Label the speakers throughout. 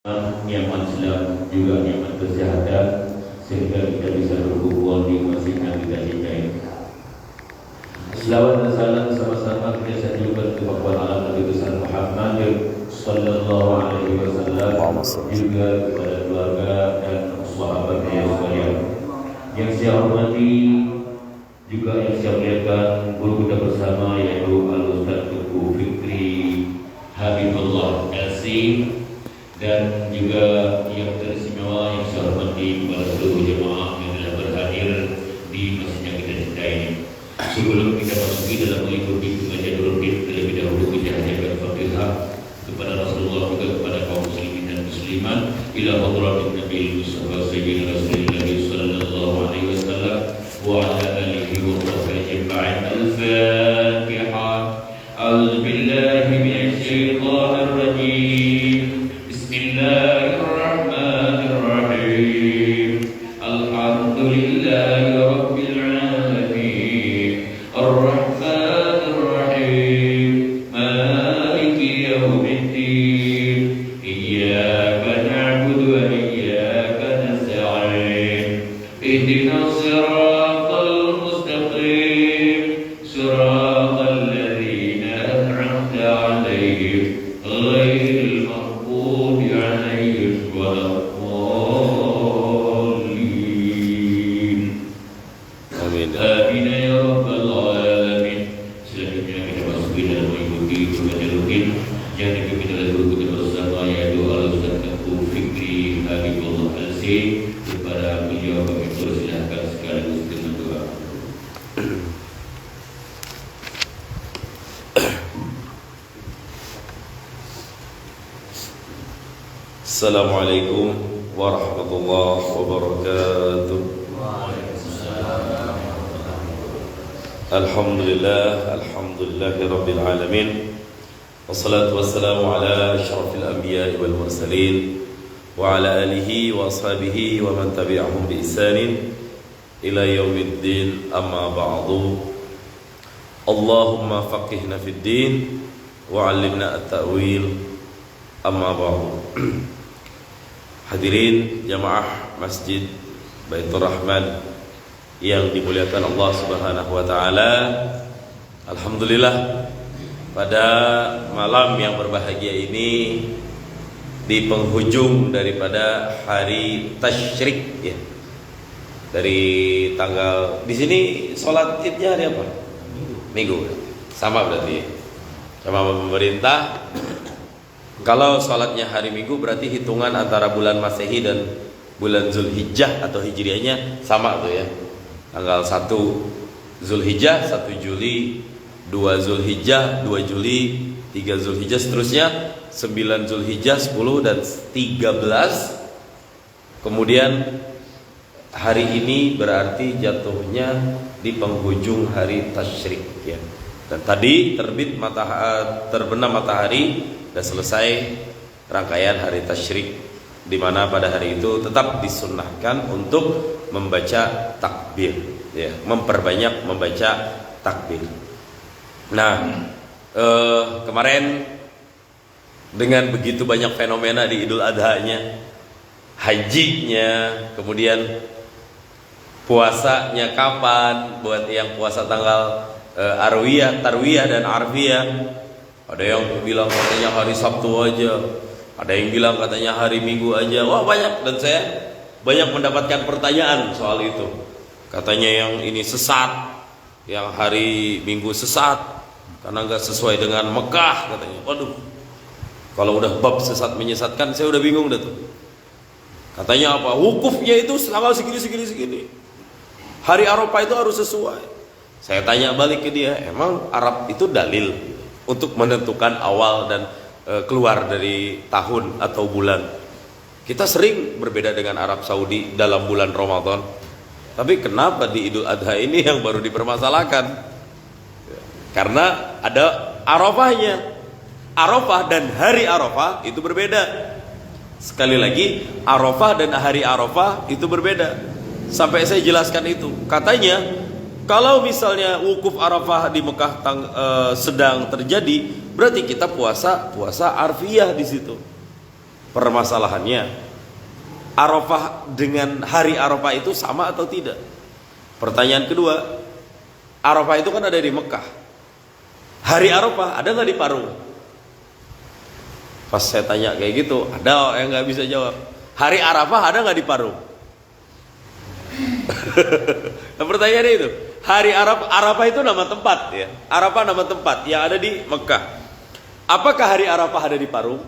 Speaker 1: nikmat Islam juga nikmat kesehatan sehingga kita bisa berkumpul di masjid yang kita cintai. Selawat dan salam sama-sama kita sanjungkan ke pakuan alam Nabi besar Muhammad sallallahu alaihi wasallam, juga kepada keluarga dan sahabatnya sekalian. Yang saya hormati juga yang saya muliakan guru kita bersama, yaitu Al-Ustaz Tuku Fikri Habibullah LC, dan juga yang teristimewa yang saya hormati kepada seluruh jemaah yang telah berhadir di masjid yang kita cintai ini. Sebelum kita masuki dalam mengikuti pengajian rutin, terlebih dahulu kita hadirkan Fatihah kepada Rasulullah, juga kepada kaum muslimin dan muslimat, ila hadratin Nabi Mustafa Sayyidina Rasulullah sallallahu alaihi wasallam wa ala alihi wa sahbihi ajma'in. Al-Fatihah. A'udzu billahi minasy syaithanir rajim. Bismillahirrahmanirrahim. Alhamdulillahi rabbil alamin. Ar-Rahmanir Rahim. Maliki yaumiddin. Iyyaka na'budu wa iyyaka nasta'in. Ihdinas siratal mustaqim. Siratal ladzina an'amta 'alaihim ghairil maghdubi 'alaihim waladdallin.
Speaker 2: Amin.
Speaker 1: Amin ya rabbal alamin. Selanjutnya kita masuki dalam mengikuti pengajian rutin yang dipimpin oleh guru kita bersama, yaitu Al-Ustaz Tuku Fikri Habibullah LC. Kepada beliau kami persilahkan sekaligus dengan doa.
Speaker 2: Assalamualaikum warahmatullahi wabarakatuh. Alhamdulillahi rabbil alamin. Wassalatu wassalamu ala asyrafil anbiya'i wal mursalin wa ala alihi wa ashabihi wa man tabi'ahum bi ihsanin ila yaumiddin, amma ba'du. Allahumma faqihna fid din wa 'allimna at-ta'wil, amma ba'du. Hadirin jamaah Masjid Baitur Rahman yang dimuliakan Allah Subhanahu wa taala. Alhamdulillah, pada malam yang berbahagia ini, di penghujung daripada hari tasyrik ya. Dari tanggal, di sini sholat Idnya hari apa? Minggu. Sama berarti. Sama pemerintah. Kalau sholatnya hari Minggu, berarti hitungan antara bulan Masehi dan bulan Zulhijjah atau Hijriahnya sama tuh ya. Tanggal 1 Zulhijjah, 1 Juli, 2 Zulhijjah, 2 Juli, 3 Zulhijjah, seterusnya 9 Zulhijjah, 10 dan 13. Kemudian hari ini berarti jatuhnya di penghujung hari tasyrik ya. Dan tadi terbenam matahari dan selesai rangkaian hari tasyrik, di mana pada hari itu tetap disunnahkan untuk membaca takbir ya, memperbanyak membaca takbir. Nah, kemarin dengan begitu banyak fenomena di Idul Adha-nya, hajinya, kemudian puasanya kapan, buat yang puasa tanggal Arwiyah, Tarwiyah dan Arfiyah. Ada yang bilang katanya hari Sabtu aja, ada yang bilang katanya hari Minggu aja. Wah banyak, dan saya banyak mendapatkan pertanyaan soal itu. Katanya yang ini sesat, yang hari Minggu sesat karena nggak sesuai dengan Mekah katanya. Waduh, kalau udah bab sesat menyesatkan, saya udah bingung dah tuh. Katanya apa? Wukufnya itu tanggal segini. Hari Arafah itu harus sesuai. Saya tanya balik ke dia, emang Arab itu dalil untuk menentukan awal dan keluar dari tahun atau bulan? Kita sering berbeda dengan Arab Saudi dalam bulan Ramadan, tapi kenapa di Idul Adha ini yang baru dipermasalahkan? Karena ada Arafahnya. Arafah dan hari Arafah itu berbeda. Sekali lagi, Arafah dan hari Arafah itu berbeda. Sampai saya jelaskan itu. Katanya kalau misalnya wukuf Arafah di Mekah sedang terjadi, berarti kita puasa Arfiyah di situ. permasalahannya, Arafah dengan hari Arafah itu sama atau tidak? Pertanyaan kedua, Arafah itu kan ada di Mekah. Hari Arafah ada nggak di Parung? Pas saya tanya kayak gitu, ada yang nggak bisa jawab. Hari Arafah ada nggak di Parung? Nah, pertanyaannya itu, hari Arafah itu nama tempat ya. Arafah nama tempat yang ada di Mekah. Apakah hari Arafah ada di Parung?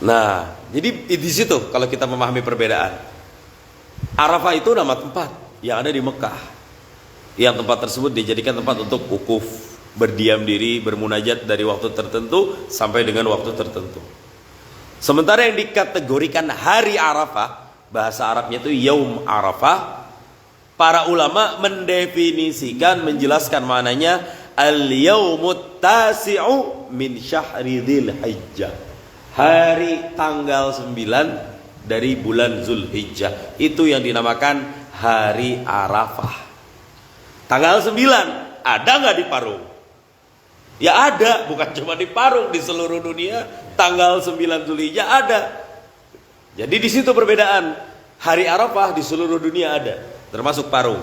Speaker 2: Nah, jadi di situ kalau kita memahami perbedaan. Arafah itu nama tempat yang ada di Mekah. Yang tempat tersebut dijadikan tempat untuk wukuf, berdiam diri, bermunajat dari waktu tertentu sampai dengan waktu tertentu. Sementara yang dikategorikan hari Arafah, bahasa Arabnya itu Yaum Arafah, para ulama mendefinisikan, menjelaskan maknanya al-yaumut tasi'u min syahri dzil hijjah, hari tanggal 9 dari bulan Zulhijjah. Itu yang dinamakan hari Arafah. Tanggal 9 ada nggak di Parung? Ya ada, bukan cuma di Parung, di seluruh dunia tanggal 9 Zulhijjah ada. Jadi di situ perbedaan. Hari Arafah di seluruh dunia ada, termasuk Parung.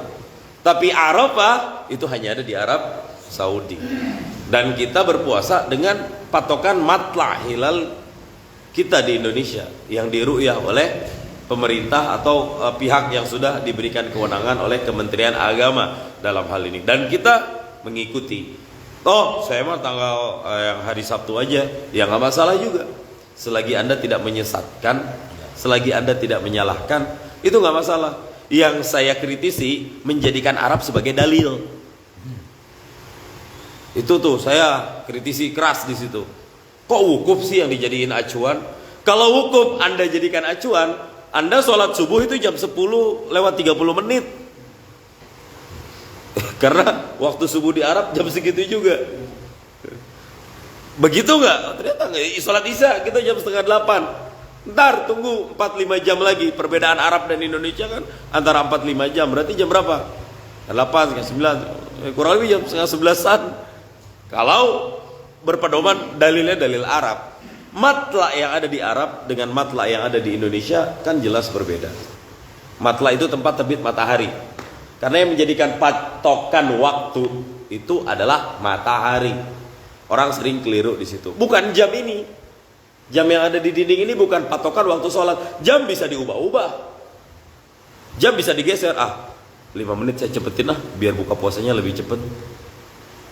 Speaker 2: Tapi Arafah itu hanya ada di Arab Saudi. Dan kita berpuasa dengan patokan matla hilal kita di Indonesia yang diru'yah oleh pemerintah atau pihak yang sudah diberikan kewenangan oleh Kementerian Agama dalam hal ini. Dan kita mengikuti. Oh, saya mah tanggal yang hari Sabtu aja, ya nggak masalah juga. Selagi Anda tidak menyesatkan, selagi Anda tidak menyalahkan, itu nggak masalah. Yang saya kritisi menjadikan Arab sebagai dalil. Itu tuh saya kritisi keras di situ. Kok wukuf sih yang dijadiin acuan? Kalau wukuf Anda jadikan acuan, Anda sholat subuh itu jam 10 lewat 30 menit. Karena waktu subuh di Arab jam segitu juga. Begitu nggak? Ternyata nggak. Sholat isya kita jam setengah 8. Ntar tunggu 4-5 jam lagi. Perbedaan Arab dan Indonesia kan antara 4-5 jam. Berarti jam berapa? 8, setengah 9. Kurang lebih jam setengah 11-an. Kalau berpedoman dalilnya dalil Arab, matla yang ada di Arab dengan matla yang ada di Indonesia kan jelas berbeda. Matla itu tempat terbit matahari. Karena yang menjadikan patokan waktu itu adalah matahari. Orang sering keliru di situ. Bukan jam ini. Jam yang ada di dinding ini bukan patokan waktu sholat. Jam bisa diubah-ubah. Jam bisa digeser. 5 menit saya cepetin biar buka puasanya lebih cepet.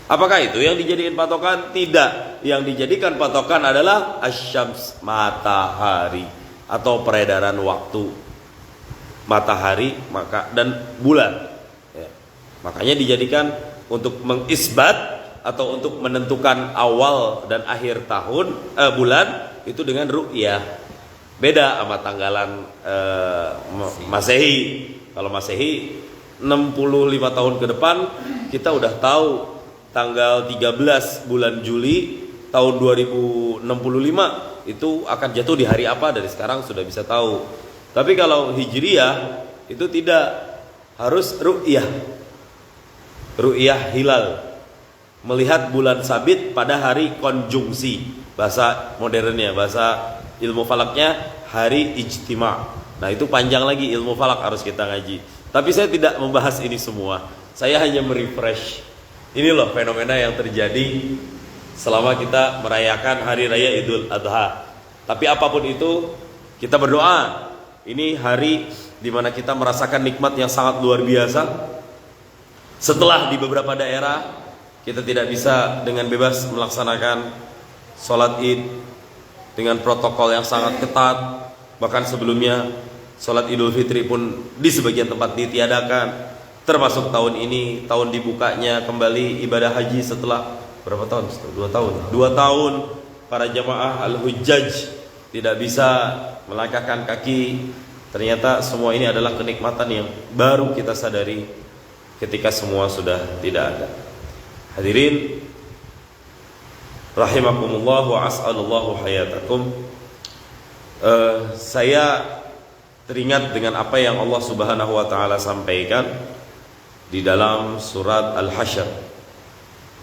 Speaker 2: Apakah itu yang dijadikan patokan? Tidak. Yang dijadikan patokan adalah asyams, matahari, atau peredaran waktu matahari dan bulan. Ya. Makanya dijadikan untuk mengisbat atau untuk menentukan awal dan akhir tahun bulan itu dengan ru'yah. Beda sama tanggalan Masehi. Kalau Masehi 65 tahun ke depan kita udah tahu tanggal 13 bulan Juli tahun 2065 itu akan jatuh di hari apa, dari sekarang sudah bisa tahu. Tapi kalau Hijriyah itu tidak, harus ru'yah hilal, melihat bulan sabit pada hari konjungsi, bahasa modernnya, bahasa ilmu falaknya hari ijtima'. Nah itu panjang lagi ilmu falak, harus kita ngaji. Tapi saya tidak membahas ini semua, saya hanya merefresh. Ini loh fenomena yang terjadi selama kita merayakan hari raya Idul Adha. Tapi apapun itu, kita berdoa. Ini hari dimana kita merasakan nikmat yang sangat luar biasa. Setelah di beberapa daerah kita tidak bisa dengan bebas melaksanakan sholat id dengan protokol yang sangat ketat. Bahkan sebelumnya sholat Idul Fitri pun di sebagian tempat ditiadakan. Termasuk tahun ini, tahun dibukanya kembali ibadah haji setelah berapa tahun? 2 tahun. 2 tahun para jamaah al-hujjaj tidak bisa melangkahkan kaki. Ternyata semua ini adalah kenikmatan yang baru kita sadari ketika semua sudah tidak ada. Hadirin rahimakumullah wa as'alullahu hayatakum. Saya teringat dengan apa yang Allah Subhanahu wa taala sampaikan di dalam surat Al-Hasyr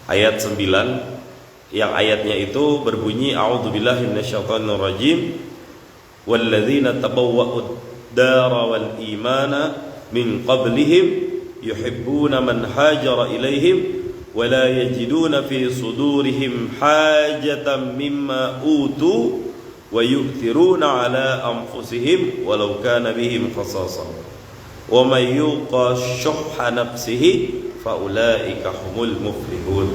Speaker 2: ayat 9 yang ayatnya itu berbunyi a'udzubillahi minasyaitonirrajim walladzina tabawwa'ud dara wal imana min qablihim yuhibbuna man hajara ilaihim wa la yajiduna fi sudurihim hajatan mimma utu wa yu'thiruna ala anfusihim walau kana bihim khasasah wa may yuqa syuhha nafsihi fa ulaika humul muflihun.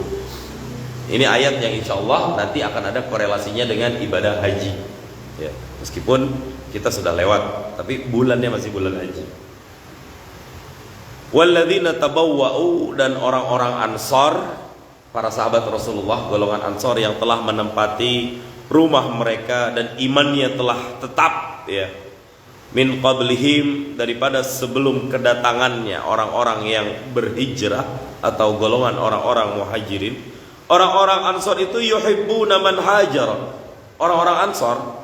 Speaker 2: Ini ayat yang insya Allah nanti akan ada korelasinya dengan ibadah haji. Ya, meskipun kita sudah lewat, tapi bulannya masih bulan haji. Walladzina tabawwa'u, dan orang-orang Ansar, para sahabat Rasulullah, golongan Ansar yang telah menempati rumah mereka dan imannya telah tetap, ya. Min qablihim, daripada sebelum kedatangannya orang-orang yang berhijrah atau golongan orang-orang muhajirin. Orang-orang Ansar itu yuhibbuna man hajar. Orang-orang Ansar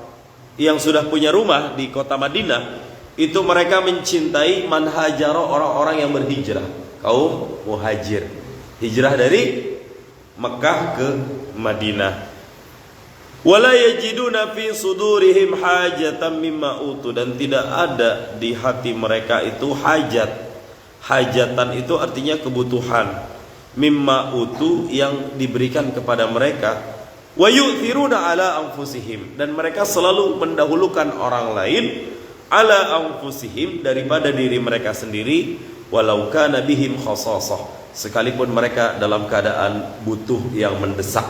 Speaker 2: yang sudah punya rumah di kota Madinah, itu mereka mencintai man hajara, orang-orang yang berhijrah, kaum muhajir, hijrah dari Mekah ke Madinah. Wala yajiduna fi sudurihim hajatan mimma utu, dan tidak ada di hati mereka itu hajat. Hajatan itu artinya kebutuhan. Mimma utu, yang diberikan kepada mereka. Wa yu'thiruna ala anfusihim, dan mereka selalu mendahulukan orang lain ala anfusihim, daripada diri mereka sendiri, walau kana bihim khasasah, sekalipun mereka dalam keadaan butuh yang mendesak.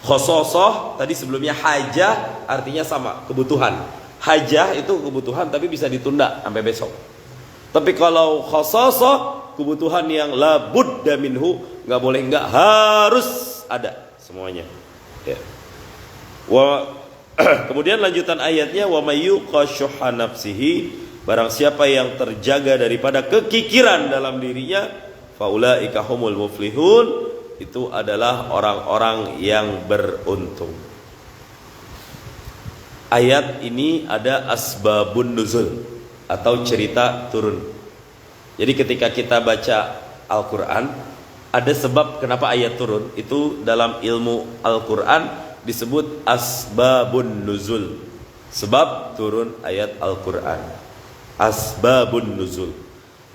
Speaker 2: Khasasah tadi sebelumnya hajah, artinya sama, kebutuhan. Hajah itu kebutuhan tapi bisa ditunda sampai besok. Tapi kalau khasasah, kebutuhan yang la budda minhu, nggak boleh, nggak harus ada semuanya. Ya. Kemudian lanjutan ayatnya, wa may yuqa syuhha nafsihi, barang siapa yang terjaga daripada kekikiran dalam dirinya, faulaika humul muflihun, itu adalah orang-orang yang beruntung. Ayat ini ada asbabun nuzul atau cerita turun. Jadi ketika kita baca Al-Quran, ada sebab kenapa ayat turun. Itu dalam ilmu Al-Quran disebut asbabun nuzul, sebab turun ayat Al-Quran. Asbabun nuzul.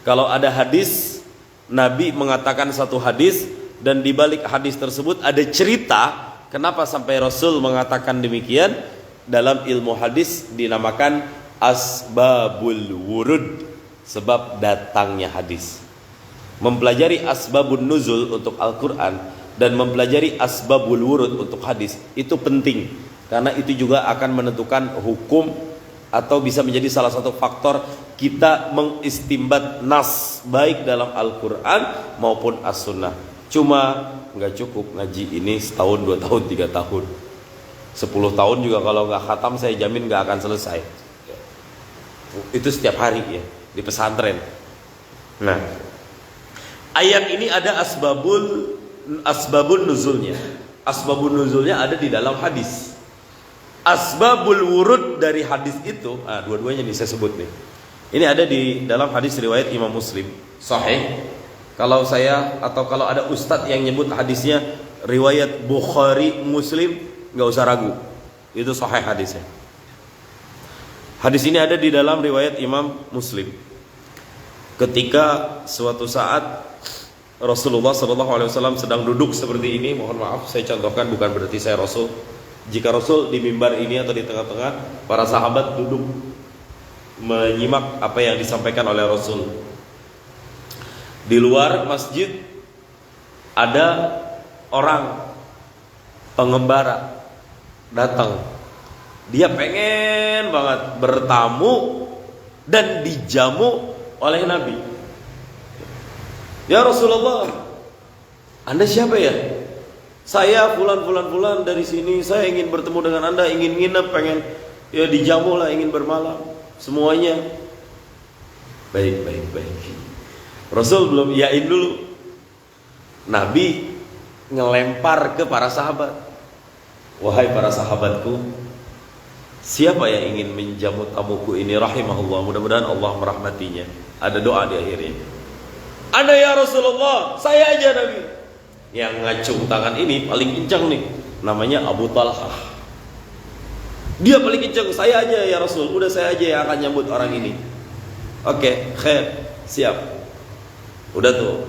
Speaker 2: Kalau ada hadis, Nabi mengatakan satu hadis, dan di balik hadis tersebut ada cerita kenapa sampai Rasul mengatakan demikian, dalam ilmu hadis dinamakan asbabul wurud, sebab datangnya hadis. Mempelajari asbabun nuzul untuk Al-Quran dan mempelajari asbabul wurud untuk hadis itu penting, karena itu juga akan menentukan hukum atau bisa menjadi salah satu faktor kita mengistimbat nas baik dalam Al-Quran maupun As-Sunnah. Cuma nggak cukup ngaji ini setahun, 2 tahun, 3 tahun, 10 tahun juga kalau nggak khatam saya jamin nggak akan selesai. Itu setiap hari ya di pesantren. Nah, ayat ini ada asbabun nuzulnya. Asbabun nuzulnya ada di dalam hadis. Asbabul wurud dari hadis itu, dua-duanya nih saya sebut nih. Ini ada di dalam hadis riwayat Imam Muslim, sahih. Kalau saya atau kalau ada ustadz yang nyebut hadisnya riwayat Bukhari Muslim, nggak usah ragu, itu sahih hadisnya. Hadis ini ada di dalam riwayat Imam Muslim. Ketika suatu saat Rasulullah SAW sedang duduk seperti ini, mohon maaf saya contohkan, bukan berarti saya Rasul. Jika Rasul di mimbar ini atau di tengah-tengah, para sahabat duduk menyimak apa yang disampaikan oleh Rasul. Di luar masjid ada orang pengembara datang. Dia pengen banget bertamu dan dijamu oleh Nabi. Ya Rasulullah, Anda siapa ya? Saya fulan dari sini. Saya ingin bertemu dengan Anda, ingin nginep, pengen ya dijamu lah, ingin bermalam. Semuanya baik. Rasul belum yain dulu. Nabi ngelempar ke para sahabat. Wahai para sahabatku, siapa yang ingin menjamu tamuku ini rahimahullah, mudah-mudahan Allah merahmatinya. Ada doa di akhirnya. Anda ya Rasulullah, saya aja Nabi. Yang ngacung tangan ini paling kencang nih. namanya Abu Talhah. Dia paling kenceng, saya aja ya Rasul, udah saya aja yang akan nyambut orang ini. Oke, khair, siap. Udah tuh.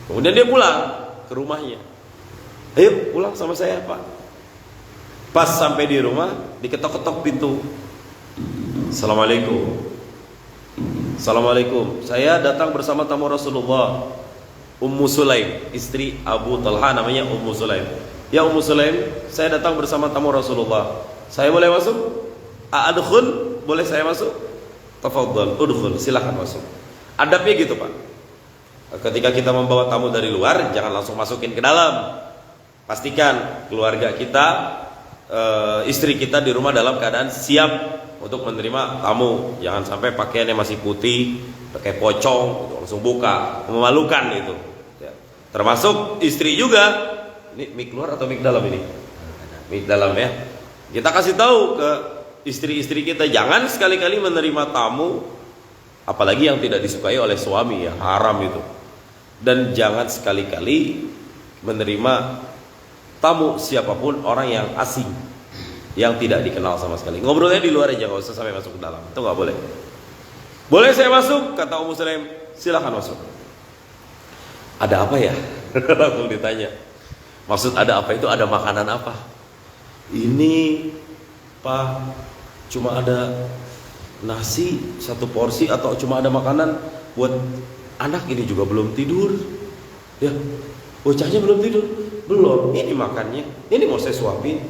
Speaker 2: Kemudian dia pulang ke rumahnya. Ayo pulang sama saya Pak. Pas sampai di rumah, diketok-ketok pintu. Assalamualaikum. Assalamualaikum. Saya datang bersama tamu Rasulullah. Ummu Sulaim, istri Abu Talha, namanya Ummu Sulaim. Ya Ummu Sulaim, saya datang bersama tamu Rasulullah. Saya boleh masuk? Adkhul, boleh saya masuk? Tafadhal, udkhul, silakan masuk. Adabnya gitu Pak. Ketika kita membawa tamu dari luar, jangan langsung masukin ke dalam. Pastikan keluarga kita, istri kita di rumah dalam keadaan siap untuk menerima tamu. Jangan sampai pakaiannya masih putih, pakai pocong, langsung buka, memalukan itu. Ya. Termasuk istri juga. Ini mic luar atau mic dalam ini? Mic dalam ya. Kita kasih tahu ke istri-istri kita, jangan sekali-kali menerima tamu, apalagi yang tidak disukai oleh suami, ya haram itu. Dan jangan sekali-kali menerima tamu siapapun, orang yang asing, yang tidak dikenal sama sekali. Ngobrolnya di luar aja, nggak usah sampai masuk ke dalam. Itu nggak boleh. Boleh saya masuk? Kata Ummu Sulaim, silakan masuk. Ada apa ya? Langsung ditanya. Maksud ada apa itu, ada makanan apa? Ini Pak, cuma ada nasi satu porsi, atau cuma ada makanan buat anak ini juga belum tidur. Ya, bocahnya belum tidur. Belum, ini makannya. Ini mau saya suapin.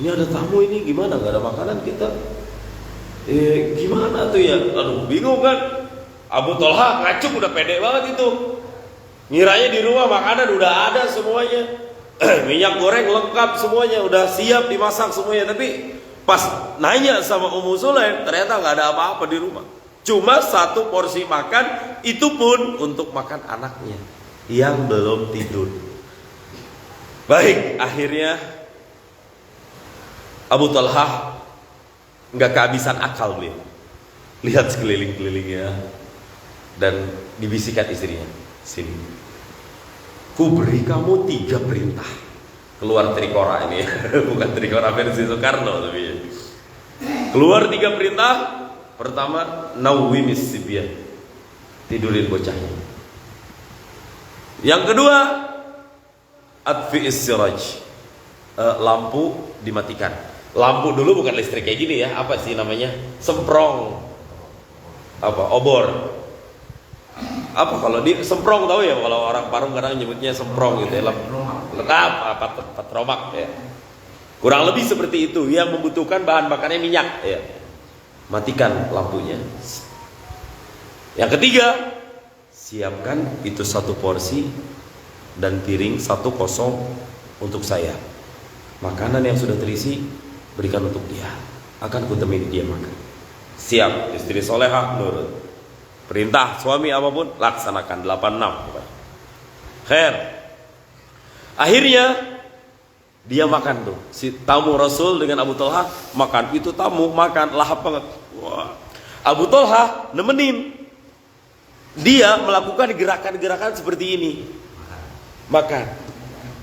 Speaker 2: Ini ada tamu ini, gimana gak ada makanan kita? Gimana tuh ya? Aduh, bingung kan? Abu Talha ngacung, udah pede banget itu. Ngiranya di rumah makanan udah ada semuanya. Minyak goreng lengkap semuanya, udah siap dimasak semuanya. Tapi pas nanya sama Ummu Sulaim, ternyata gak ada apa-apa di rumah. Cuma satu porsi makan, itu pun untuk makan anaknya yang belum tidur. Baik, akhirnya Abu Talha nggak kehabisan akal beliau. Lihat sekeliling-kelilingnya dan dibisikkan istrinya, sini, ku beri kamu 3 perintah. Keluar trikora ini, bukan trikora versi Soekarno tapi ya. Keluar 3 perintah. Pertama, nawwimis sibyan, tidurin bocahnya. Yang kedua, atfi'is siraj, lampu dimatikan. Lampu dulu bukan listrik kayak gini ya, apa sih namanya? Semprong. Apa? Obor. Apa kalau di semprong, tahu ya, kalau orang Parung kadang nyebutnya semprong gitu ya, lengkap patromak ya. Kurang lebih seperti itu, yang membutuhkan bahan bakarnya minyak ya. Matikan lampunya. Yang ketiga, siapkan itu 1 porsi dan piring 1 kosong untuk saya. Makanan yang sudah terisi berikan untuk dia, akan kutemani dia makan. Siap, istri solehah nurut. Perintah suami apapun laksanakan. 86. Khair. Akhirnya dia makan tuh, si tamu Rasul dengan Abu Talha makan. Itu tamu makan lahap banget. Wah. Abu Talha nemenin. Dia melakukan gerakan-gerakan seperti ini. Makan.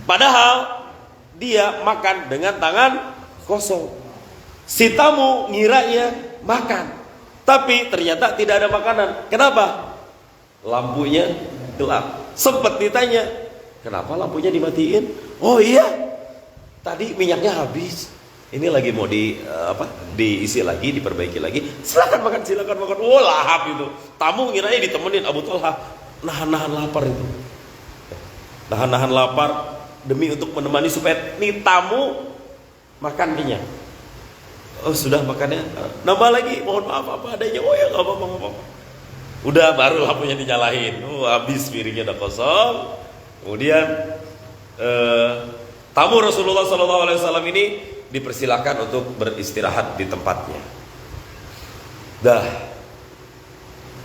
Speaker 2: Padahal dia makan dengan tangan kosong. Si tamu ngiranya makan, tapi ternyata tidak ada makanan. Kenapa? Lampunya gelap. Sempat ditanya, kenapa lampunya dimatiin? Oh iya, tadi minyaknya habis. Ini lagi mau diisi lagi, diperbaiki lagi. Silakan makan, silakan makan. Oh lahap itu. Tamu ngiranya ditemenin. Abu Talha nahan-nahan lapar itu. Nahan-nahan lapar demi untuk menemani supaya nih tamu makan minyak. Oh sudah makannya, nambah lagi, mohon maaf apa adanya. Oh ya nggak apa-apa. Udah, baru lampunya dinyalain. Oh habis, piringnya udah kosong. Kemudian tamu Rasulullah SAW ini dipersilakan untuk beristirahat di tempatnya. Dah,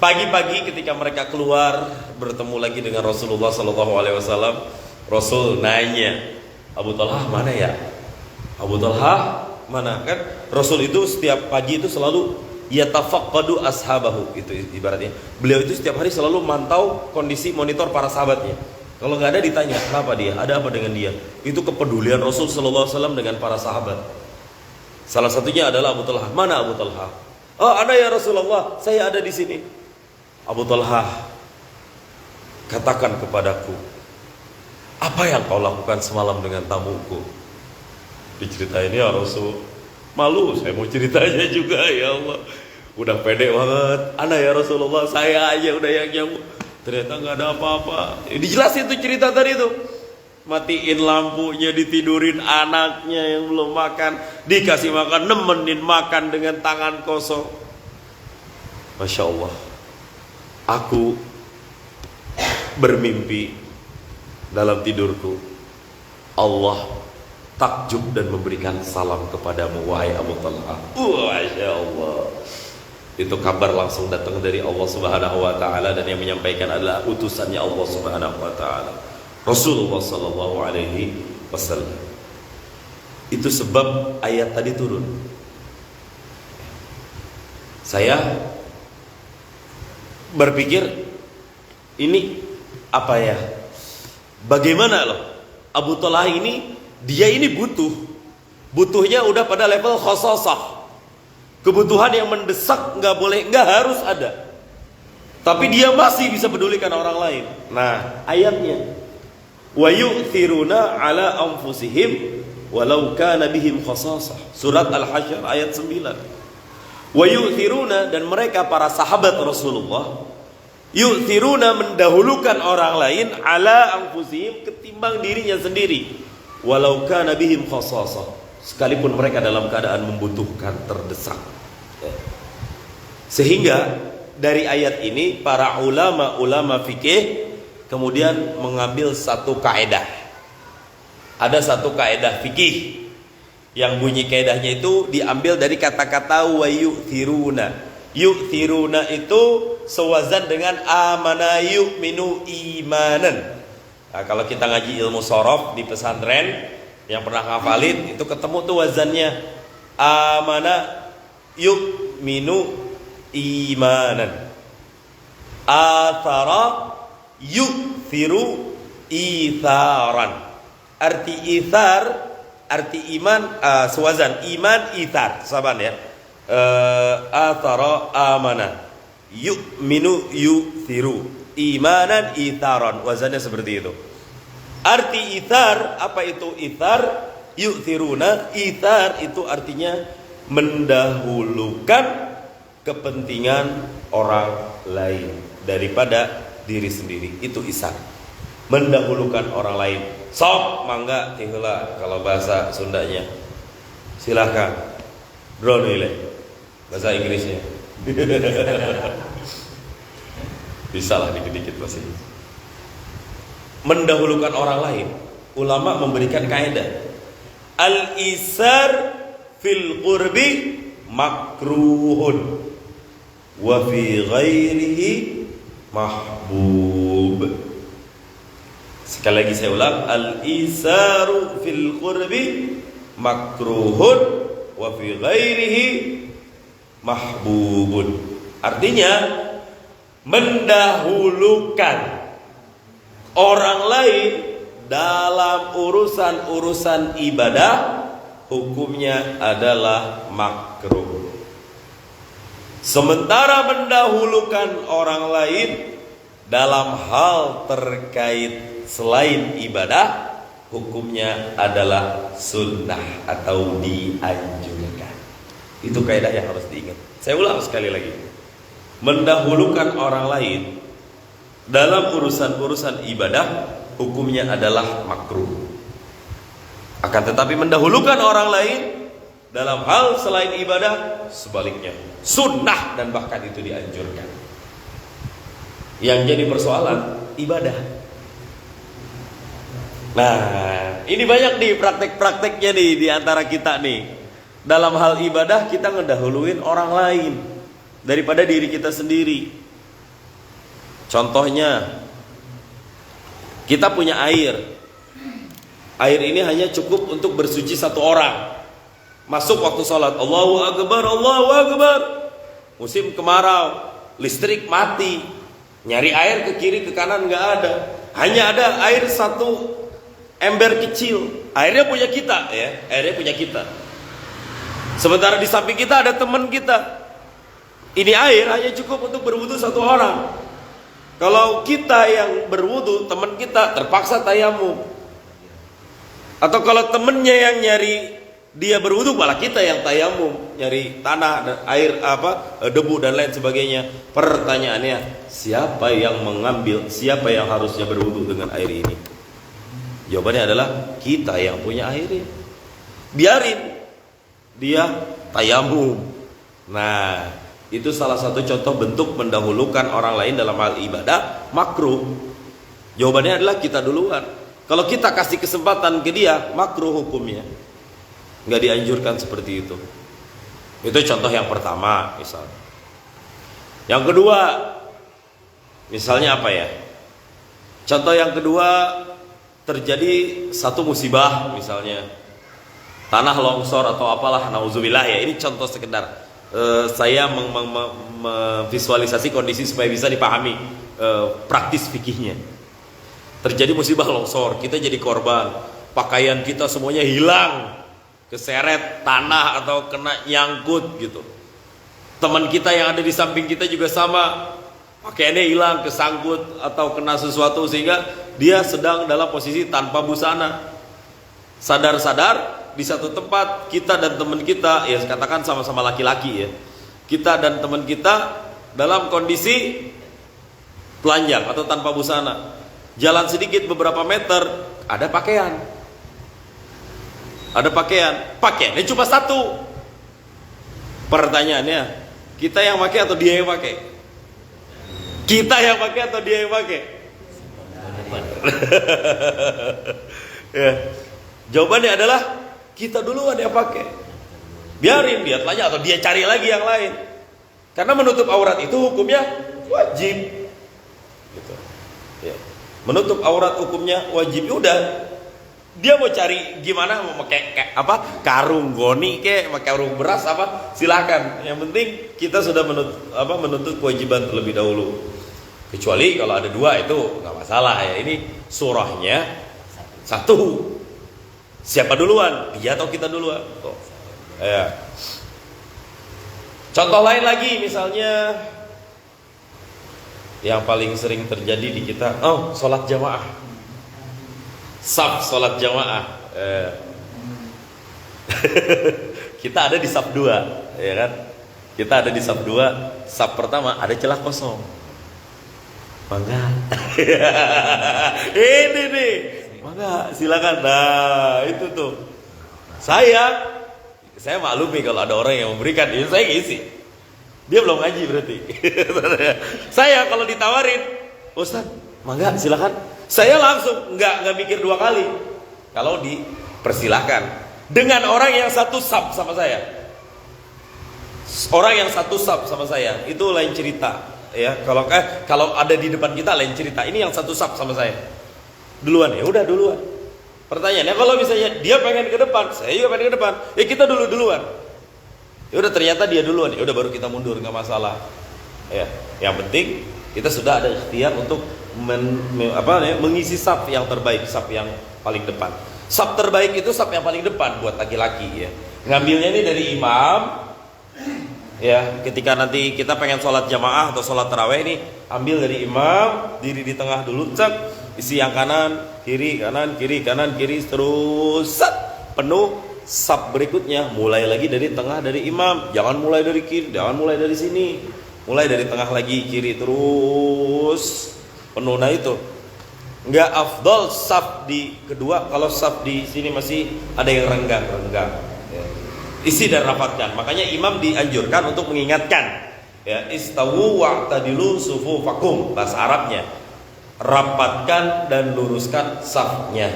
Speaker 2: pagi-pagi ketika mereka keluar bertemu lagi dengan Rasulullah SAW, Rasul nanya, Abu Talha mana ya? Abu Talha mana? Kan Rasul itu setiap pagi itu selalu yatafaqqadu ashabahu, itu ibaratnya. Beliau itu setiap hari selalu mantau kondisi, monitor para sahabatnya. Kalau nggak ada ditanya, kenapa dia? Ada apa dengan dia? Itu kepedulian Rasul Sallallahu Alaihi Wasallam dengan para sahabat. Salah satunya adalah Abu Talha. Mana Abu Talha? Oh, ada ya Rasulullah, saya ada di sini. Abu Talha, katakan kepadaku, apa yang kau lakukan semalam dengan tamuku? Diceritain ya Rasul. Malu saya mau ceritanya juga, ya Allah. Udah pede banget. Ana ya Rasulullah, saya aja udah yang jamu. Ternyata nggak ada apa-apa. Dijelasin tuh cerita tadi tuh. Matiin lampunya, ditidurin anaknya yang belum makan, dikasih makan, nemenin makan dengan tangan kosong. Masya Allah. Aku bermimpi dalam tidurku, Allah takjub dan memberikan salam kepadamu, wahai Abu Talha. Masya Allah. Itu kabar langsung datang dari Allah Subhanahu wa taala, dan yang menyampaikan adalah utusannya Allah Subhanahu wa taala, Rasulullah sallallahu alaihi wasallam. Itu sebab ayat tadi turun. Saya berpikir ini apa ya? Bagaimana loh Abu Talha ini, dia ini butuhnya udah pada level khososah. Kebutuhan yang mendesak nggak harus ada. Tapi dia masih bisa pedulikan orang lain. Nah, ayatnya wa yu'thiruna ala anfusihim walau kana bihim khasasah. Surat Al-Hasyr ayat 9. Wa yu'thiruna, dan mereka para sahabat Rasulullah, yu'thiruna mendahulukan orang lain ala anfusihim ketimbang dirinya sendiri. Walau kana bihim khasasah, sekalipun mereka dalam keadaan membutuhkan, terdesak. Sehingga dari ayat ini para ulama fikih kemudian mengambil satu kaedah. Ada satu kaedah fikih yang bunyi kaedahnya itu diambil dari kata-kata wa yu'thiruna. Yu'thiruna itu sewazan dengan amana yu'minu imanan. Nah, kalau kita ngaji ilmu shorof di pesantren, yang pernah ngafalin itu ketemu tuh wazannya amana yu'minu imanan, athara yu'thiru itharan. Arti ithar, arti iman, sewazan iman ithar, saban ya. Athara amana yu'minu yu'thiru imanan itharan, wazannya seperti itu. Arti ithar, apa itu ithar? Yu'thiruna, ithar itu artinya mendahulukan kepentingan orang lain daripada diri sendiri. Itu ithar, mendahulukan orang lain. Sok mangga tinggal kalau bahasa Sundanya. Silahkan. Bronile bahasa Inggrisnya. Bisa lah dikit-dikit masih. Mendahulukan orang lain. Ulama memberikan kaidah al-isar fil qurbi makruhun wa fi ghairihi mahbub. Sekali lagi saya ulang, al-isaru fil qurbi makruhun wa fi ghairihi mahbubun. Artinya mendahulukan orang lain dalam urusan-urusan ibadah hukumnya adalah makruh. Sementara mendahulukan orang lain dalam hal terkait selain ibadah hukumnya adalah sunnah atau dianjurkan. Itu kaidah yang harus diingat. Saya ulang sekali lagi. Mendahulukan orang lain dalam urusan-urusan ibadah hukumnya adalah makruh. Akan tetapi mendahulukan orang lain dalam hal selain ibadah sebaliknya sunnah, dan bahkan itu dianjurkan. Yang jadi persoalan ibadah. Nah, ini banyak nih praktek-prakteknya nih di antara kita nih. Dalam hal ibadah kita ngedahuluin orang lain daripada diri kita sendiri. Contohnya, kita punya air. Air ini hanya cukup untuk bersuci satu orang. Masuk waktu sholat, Allahu Akbar, Allahu Akbar. Musim kemarau, listrik mati, nyari air ke kiri ke kanan nggak ada. Hanya ada air satu ember kecil. Airnya punya kita, ya. Airnya punya kita. Sementara di samping kita ada teman kita. Ini air hanya cukup untuk berwudu satu orang. Kalau kita yang berwudu, teman kita terpaksa tayamum. Atau kalau temennya yang nyari dia berwudu, malah kita yang tayamum, nyari tanah dan air debu dan lain sebagainya. Pertanyaannya, siapa yang mengambil, siapa yang harusnya berwudu dengan air ini? Jawabannya adalah kita yang punya airnya. Biarin dia tayamum. Nah, itu salah satu contoh bentuk mendahulukan orang lain dalam hal ibadah makruh. Jawabannya adalah kita duluan. Kalau kita kasih kesempatan ke dia, makruh hukumnya. Nggak dianjurkan seperti itu. Itu contoh yang pertama, misalnya. Yang kedua, misalnya apa ya? Contoh yang kedua, terjadi satu musibah, misalnya tanah longsor atau apalah, nauzubillah ya. Ini contoh sekedar. Saya memvisualisasi kondisi supaya bisa dipahami praktis fikihnya. Terjadi musibah longsor, kita jadi korban, pakaian kita semuanya hilang, keseret tanah atau kena nyangkut gitu. Teman kita yang ada di samping kita juga sama, pakaiannya hilang, kesangkut atau kena sesuatu sehingga dia sedang dalam posisi tanpa busana. Sadar-sadar di satu tempat kita dan teman kita, ya katakan sama-sama laki-laki ya, kita dan teman kita dalam kondisi telanjang atau tanpa busana. Jalan sedikit beberapa meter, ada pakaian. Ada pakaiannya cuma satu. Pertanyaannya, kita yang pakai atau dia yang pakai? Kita yang pakai atau dia yang pakai? Ya. Jawabannya adalah kita duluan yang pakai. Biarin dia telanjang atau dia cari lagi yang lain. Karena menutup aurat itu hukumnya wajib. Gitu. Ya. Menutup aurat hukumnya wajib. Udah, dia mau cari gimana, mau pakai karung goni kayak pakai karung beras apa, silakan. Yang penting kita sudah menuntut kewajiban terlebih dahulu. Kecuali kalau ada dua itu nggak masalah ya. Ini surahnya satu. Siapa duluan? Dia atau kita duluan? Tuh. Ya. Contoh lain lagi, misalnya yang paling sering terjadi di kita, sholat jamaah. Saf sholat jamaah. Kita ada di saf 2, ya kan? Kita ada di saf 2. Saf pertama ada celah kosong. Bangga. Ini nih. Maka silakan. Nah, itu tuh. Saya maklumi kalau ada orang yang memberikan, ya saya ngisi. Dia belum ngaji berarti. Saya kalau ditawarin, Ustaz, mangga silakan. Saya langsung nggak mikir dua kali. Kalau dipersilakan dengan orang yang satu sab sama saya. Orang yang satu sab sama saya itu lain cerita, ya. Kalau ada di depan kita lain cerita. Ini yang satu sab sama saya. Duluan, ya udah duluan. Pertanyaannya, kalau misalnya dia pengen ke depan, saya juga pengen ke depan, ya kita duluan. Ya udah, ternyata dia duluan, ya udah baru kita mundur, nggak masalah. Ya, yang penting kita sudah ada ikhtiar untuk mengisi saf yang terbaik, saf yang paling depan. Saf terbaik itu saf yang paling depan buat laki-laki ya. Ngambilnya ini dari imam. Ya, ketika nanti kita pengen sholat jamaah atau sholat taraweh ini, ambil dari imam, diri di tengah dulu, cek, isi yang kanan, kiri, terus set, penuh. Saf berikutnya mulai lagi dari tengah dari imam, jangan mulai dari kiri, jangan mulai dari sini, mulai dari tengah lagi, kiri terus penuh. Nah itu nggak afdol saf di kedua kalau saf di sini masih ada yang renggang. Isi dan rapatkan. Makanya imam dianjurkan untuk mengingatkan, ya, istawu wa'tadilu sufufakum, bahasa Arabnya, rapatkan dan luruskan safnya.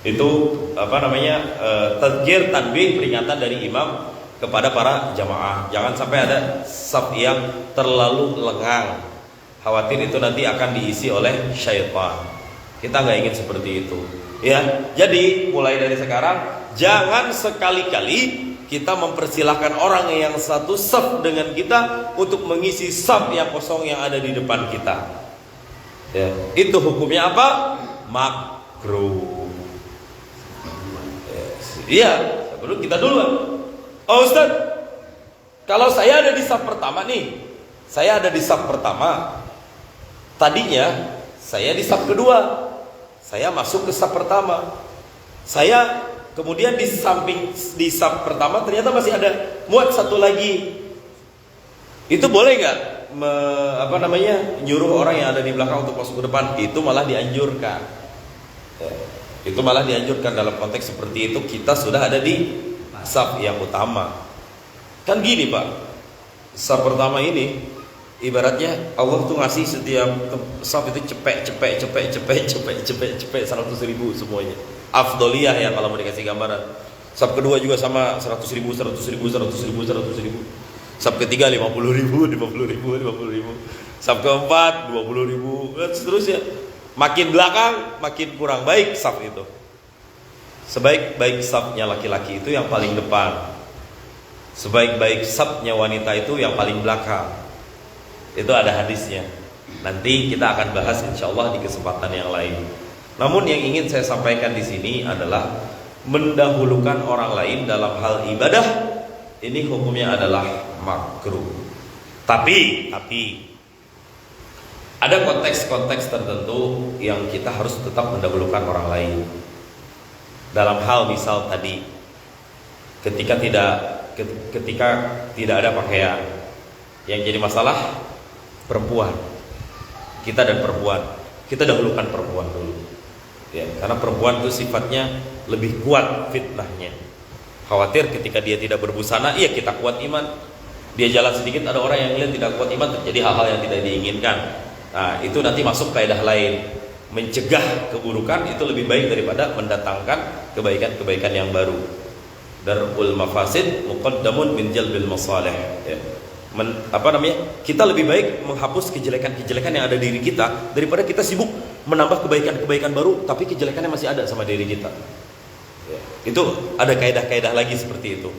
Speaker 2: Itu tadzkir, tanbih, peringatan dari imam kepada para jamaah. Jangan sampai ada saf yang terlalu lengang. Khawatir itu nanti akan diisi oleh syaitan. Kita nggak ingin seperti itu. Ya, jadi mulai dari sekarang jangan sekali-kali kita mempersilahkan orang yang satu saf dengan kita untuk mengisi saf yang kosong yang ada di depan kita. Ya, itu hukumnya apa? Makruh. Iya, sebelum kita duluan. Oh Ustaz, kalau saya ada di saf pertama nih, saya ada di saf pertama. Tadinya saya di saf kedua, saya masuk ke saf pertama. Saya kemudian di samping di saf pertama ternyata masih ada muat satu lagi. Itu boleh nggak nyuruh orang yang ada di belakang untuk masuk ke depan? Itu malah dianjurkan. Itu malah dianjurkan dalam konteks seperti itu. Kita sudah ada di saf yang utama. Kan gini Pak, saf pertama ini ibaratnya Allah tuh ngasih setiap saf itu cepet 100.000 semuanya. Afdoliyah ya kalau mau dikasih gambaran. Saf kedua juga sama 100.000. Saf ketiga 50.000. Saf keempat 20.000 dan seterusnya. Makin belakang makin kurang baik saf itu. Sebaik-baik safnya laki-laki itu yang paling depan. Sebaik-baik safnya wanita itu yang paling belakang. Itu ada hadisnya. Nanti kita akan bahas insyaallah di kesempatan yang lain. Namun yang ingin saya sampaikan di sini adalah mendahulukan orang lain dalam hal ibadah ini hukumnya adalah makruh. Tapi ada konteks-konteks tertentu yang kita harus tetap mendahulukan orang lain. Dalam hal misal tadi ketika tidak ada pakaian, yang jadi masalah perempuan. Kita dan perempuan, kita dahulukan perempuan dulu. Ya, karena perempuan itu sifatnya lebih kuat fitnahnya. Khawatir ketika dia tidak berbusana, iya kita kuat iman. Dia jalan sedikit ada orang yang lihat tidak kuat iman, terjadi hal-hal yang tidak diinginkan. Nah, itu nanti masuk kaidah lain. Mencegah keburukan itu lebih baik daripada mendatangkan kebaikan-kebaikan yang baru. Darul mafasid muqaddamun min jalbil masalih. Ya. Kita lebih baik menghapus kejelekan-kejelekan yang ada di diri kita daripada kita sibuk menambah kebaikan-kebaikan baru tapi kejelekannya masih ada sama diri kita. Ya. Itu ada kaidah-kaidah lagi seperti itu.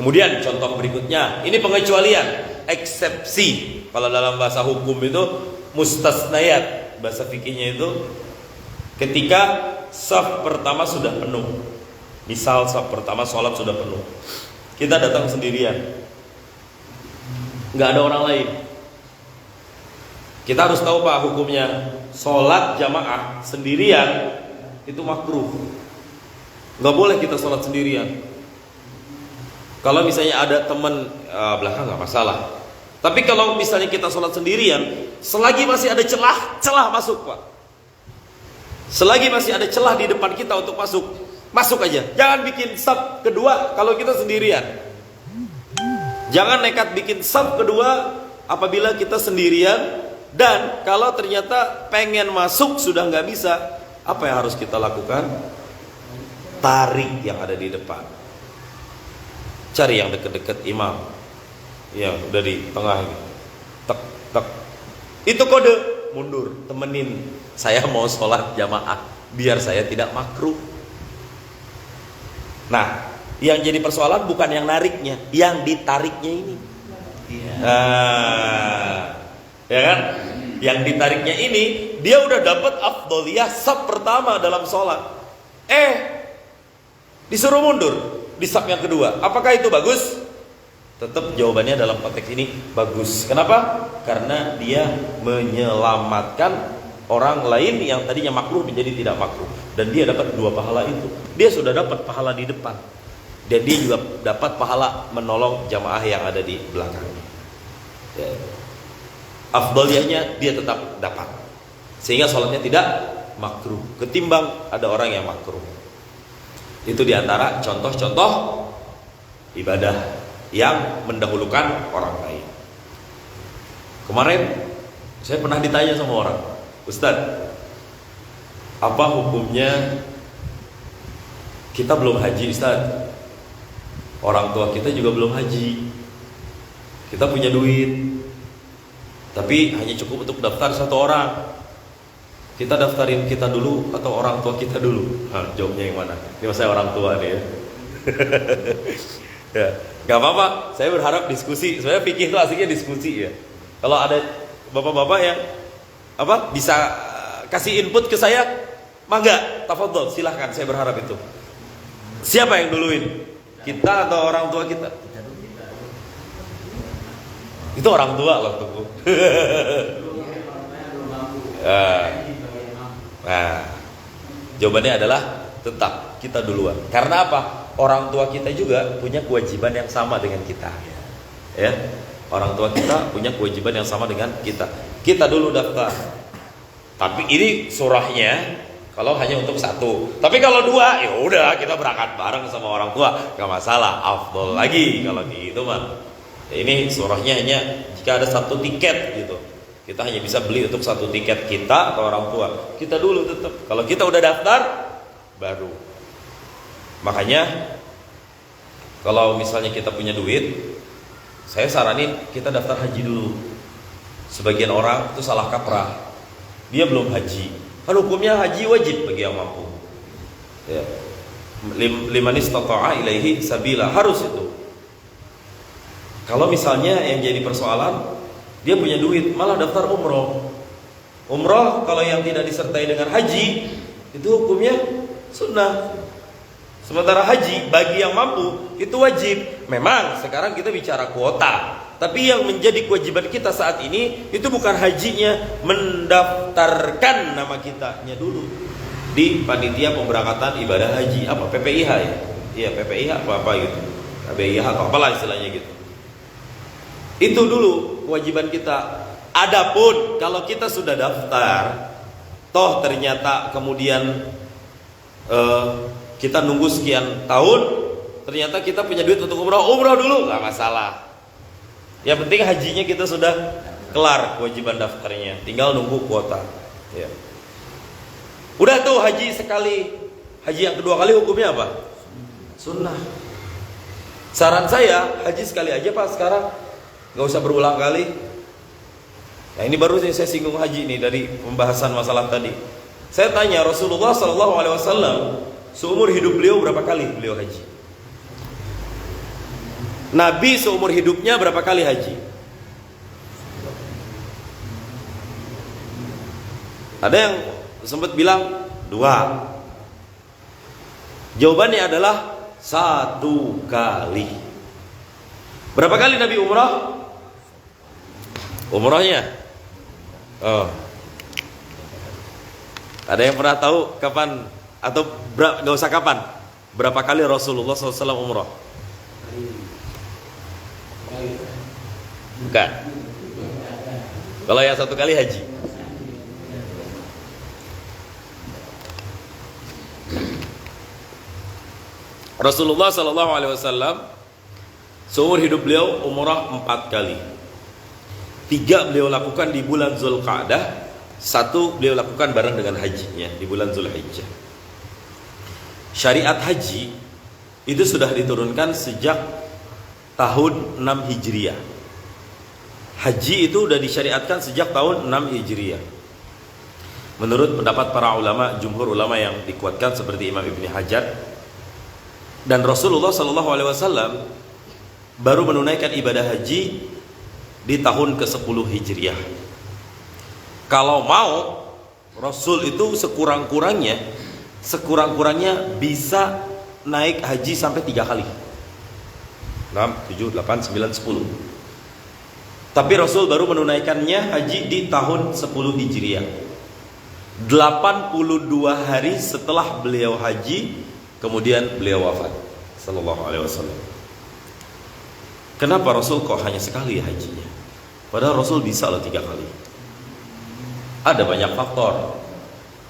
Speaker 2: Kemudian contoh berikutnya, ini pengecualian, eksepsi. Kalau dalam bahasa hukum itu mustasnayat, bahasa fikihnya itu ketika saf pertama sudah penuh. Misal saf pertama sholat sudah penuh, kita datang sendirian, nggak ada orang lain. Kita harus tahu Pak hukumnya sholat jamaah sendirian itu makruh. Nggak boleh kita sholat sendirian. Kalau misalnya ada teman belakang nggak masalah. Tapi kalau misalnya kita sholat sendirian, selagi masih ada celah masuk Pak. Selagi masih ada celah di depan kita untuk masuk aja. Jangan bikin saf kedua kalau kita sendirian. Jangan nekat bikin saf kedua apabila kita sendirian. Dan kalau ternyata pengen masuk sudah nggak bisa, apa yang harus kita lakukan? Tarik yang ada di depan. Cari yang dekat-dekat imam, yang udah di tengah ini. Tek. Itu kode mundur, temenin. Saya mau sholat jamaah, biar saya tidak makruh. Nah, yang jadi persoalan bukan yang nariknya, yang ditariknya ini. Ya kan? Yang ditariknya ini, dia udah dapat afdoliyah saf pertama dalam sholat. Disuruh mundur di saf yang kedua. Apakah itu bagus? Tetap jawabannya dalam konteks ini bagus. Kenapa? Karena dia menyelamatkan orang lain yang tadinya makruh menjadi tidak makruh. Dan dia dapat dua pahala itu. Dia sudah dapat pahala di depan, dan dia juga dapat pahala menolong jamaah yang ada di belakangnya. Ya. Afdoliyahnya dia tetap dapat, sehingga sholatnya tidak makruh ketimbang ada orang yang makruh. Itu diantara contoh-contoh ibadah yang mendahulukan orang lain. Kemarin saya pernah ditanya sama orang, Ustadz, apa hukumnya kita belum haji Ustadz, orang tua kita juga belum haji, kita punya duit tapi hanya cukup untuk daftar satu orang, kita daftarin kita dulu atau orang tua kita dulu? Jawabnya yang mana? Ini saya orang tua nih ya. Ya, gak apa-apa. Saya berharap diskusi. Sebenarnya fikih itu aslinya diskusi ya. Kalau ada bapak-bapak yang bisa kasih input ke saya? Mangga, tafadhol, silahkan, saya berharap itu. Siapa yang duluin? Kita atau orang tua kita? Itu orang tua loh, tunggu. Nah, jawabannya adalah tetap kita duluan. Karena apa? Orang tua kita juga punya kewajiban yang sama dengan kita. Ya, orang tua kita punya kewajiban yang sama dengan kita. Kita dulu daftar. Tapi ini surahnya kalau hanya untuk satu. Tapi kalau dua, ya udah kita berangkat bareng sama orang tua, nggak masalah. Afdol lagi kalau gitu mah. Ya, ini surahnya hanya jika ada satu tiket gitu. Kita hanya bisa beli untuk satu tiket kita atau orang tua. Kita dulu tetap. Kalau kita udah daftar, baru. Makanya kalau misalnya kita punya duit, saya saranin kita daftar haji dulu. Sebagian orang itu salah kaprah. Dia belum haji. Kan hukumnya haji wajib bagi yang mampu. Ya. Liman istata'a ilaihi sabila, harus itu. Kalau misalnya yang jadi persoalan, dia punya duit malah daftar umroh. Umroh kalau yang tidak disertai dengan haji itu hukumnya sunnah. Sementara haji bagi yang mampu itu wajib. Memang sekarang kita bicara kuota, tapi yang menjadi kewajiban kita saat ini itu bukan hajinya, mendaftarkan nama kitanya dulu di panitia pemberangkatan ibadah haji, apa PPIH ya? Iya, PPIH apa gitu. PPIH atau apalah istilahnya gitu. Itu dulu kewajiban kita. Adapun kalau kita sudah daftar, toh ternyata kemudian kita nunggu sekian tahun, ternyata kita punya duit untuk umroh dulu, nggak masalah. Yang penting hajinya kita sudah kelar kewajiban daftarnya, tinggal nunggu kuota. Ya. Udah tuh haji sekali, haji yang kedua kali hukumnya apa? Sunnah. Saran saya haji sekali aja Pak sekarang, nggak usah berulang kali. Nah ini baru saya singgung haji nih dari pembahasan masalah tadi. Saya tanya Rasulullah SAW seumur hidup beliau berapa kali beliau haji? Nabi seumur hidupnya berapa kali haji? Ada yang sempat bilang 2. Jawabannya adalah 1 kali. Berapa kali Nabi umrah? Umrahnya? Oh. Ada yang pernah tahu kapan atau nggak usah kapan? Berapa kali Rasulullah SAW umrah? Bukan. Kalau yang 1 kali haji. Rasulullah SAW seumur hidup beliau umrah 4 kali. 3 beliau lakukan di bulan Zulqa'dah, 1 beliau lakukan bareng dengan hajinya di bulan Zulhijjah. Syariat haji itu sudah diturunkan sejak tahun 6 Hijriah. Haji itu sudah disyariatkan sejak tahun 6 Hijriah. Menurut pendapat para ulama, jumhur ulama yang dikuatkan seperti Imam Ibn Hajar, dan Rasulullah SAW baru menunaikan ibadah haji di tahun ke-10 Hijriah. Kalau mau, Rasul itu sekurang-kurangnya bisa naik haji sampai 3 kali. 6, 7, 8, 9, 10. Tapi Rasul baru menunaikannya haji di tahun 10 Hijriah. 82 hari setelah beliau haji, kemudian beliau wafat sallallahu alaihi wasallam. Kenapa Rasul kok hanya sekali hajinya? Padahal Rasul bisa loh 3 kali. Ada banyak faktor.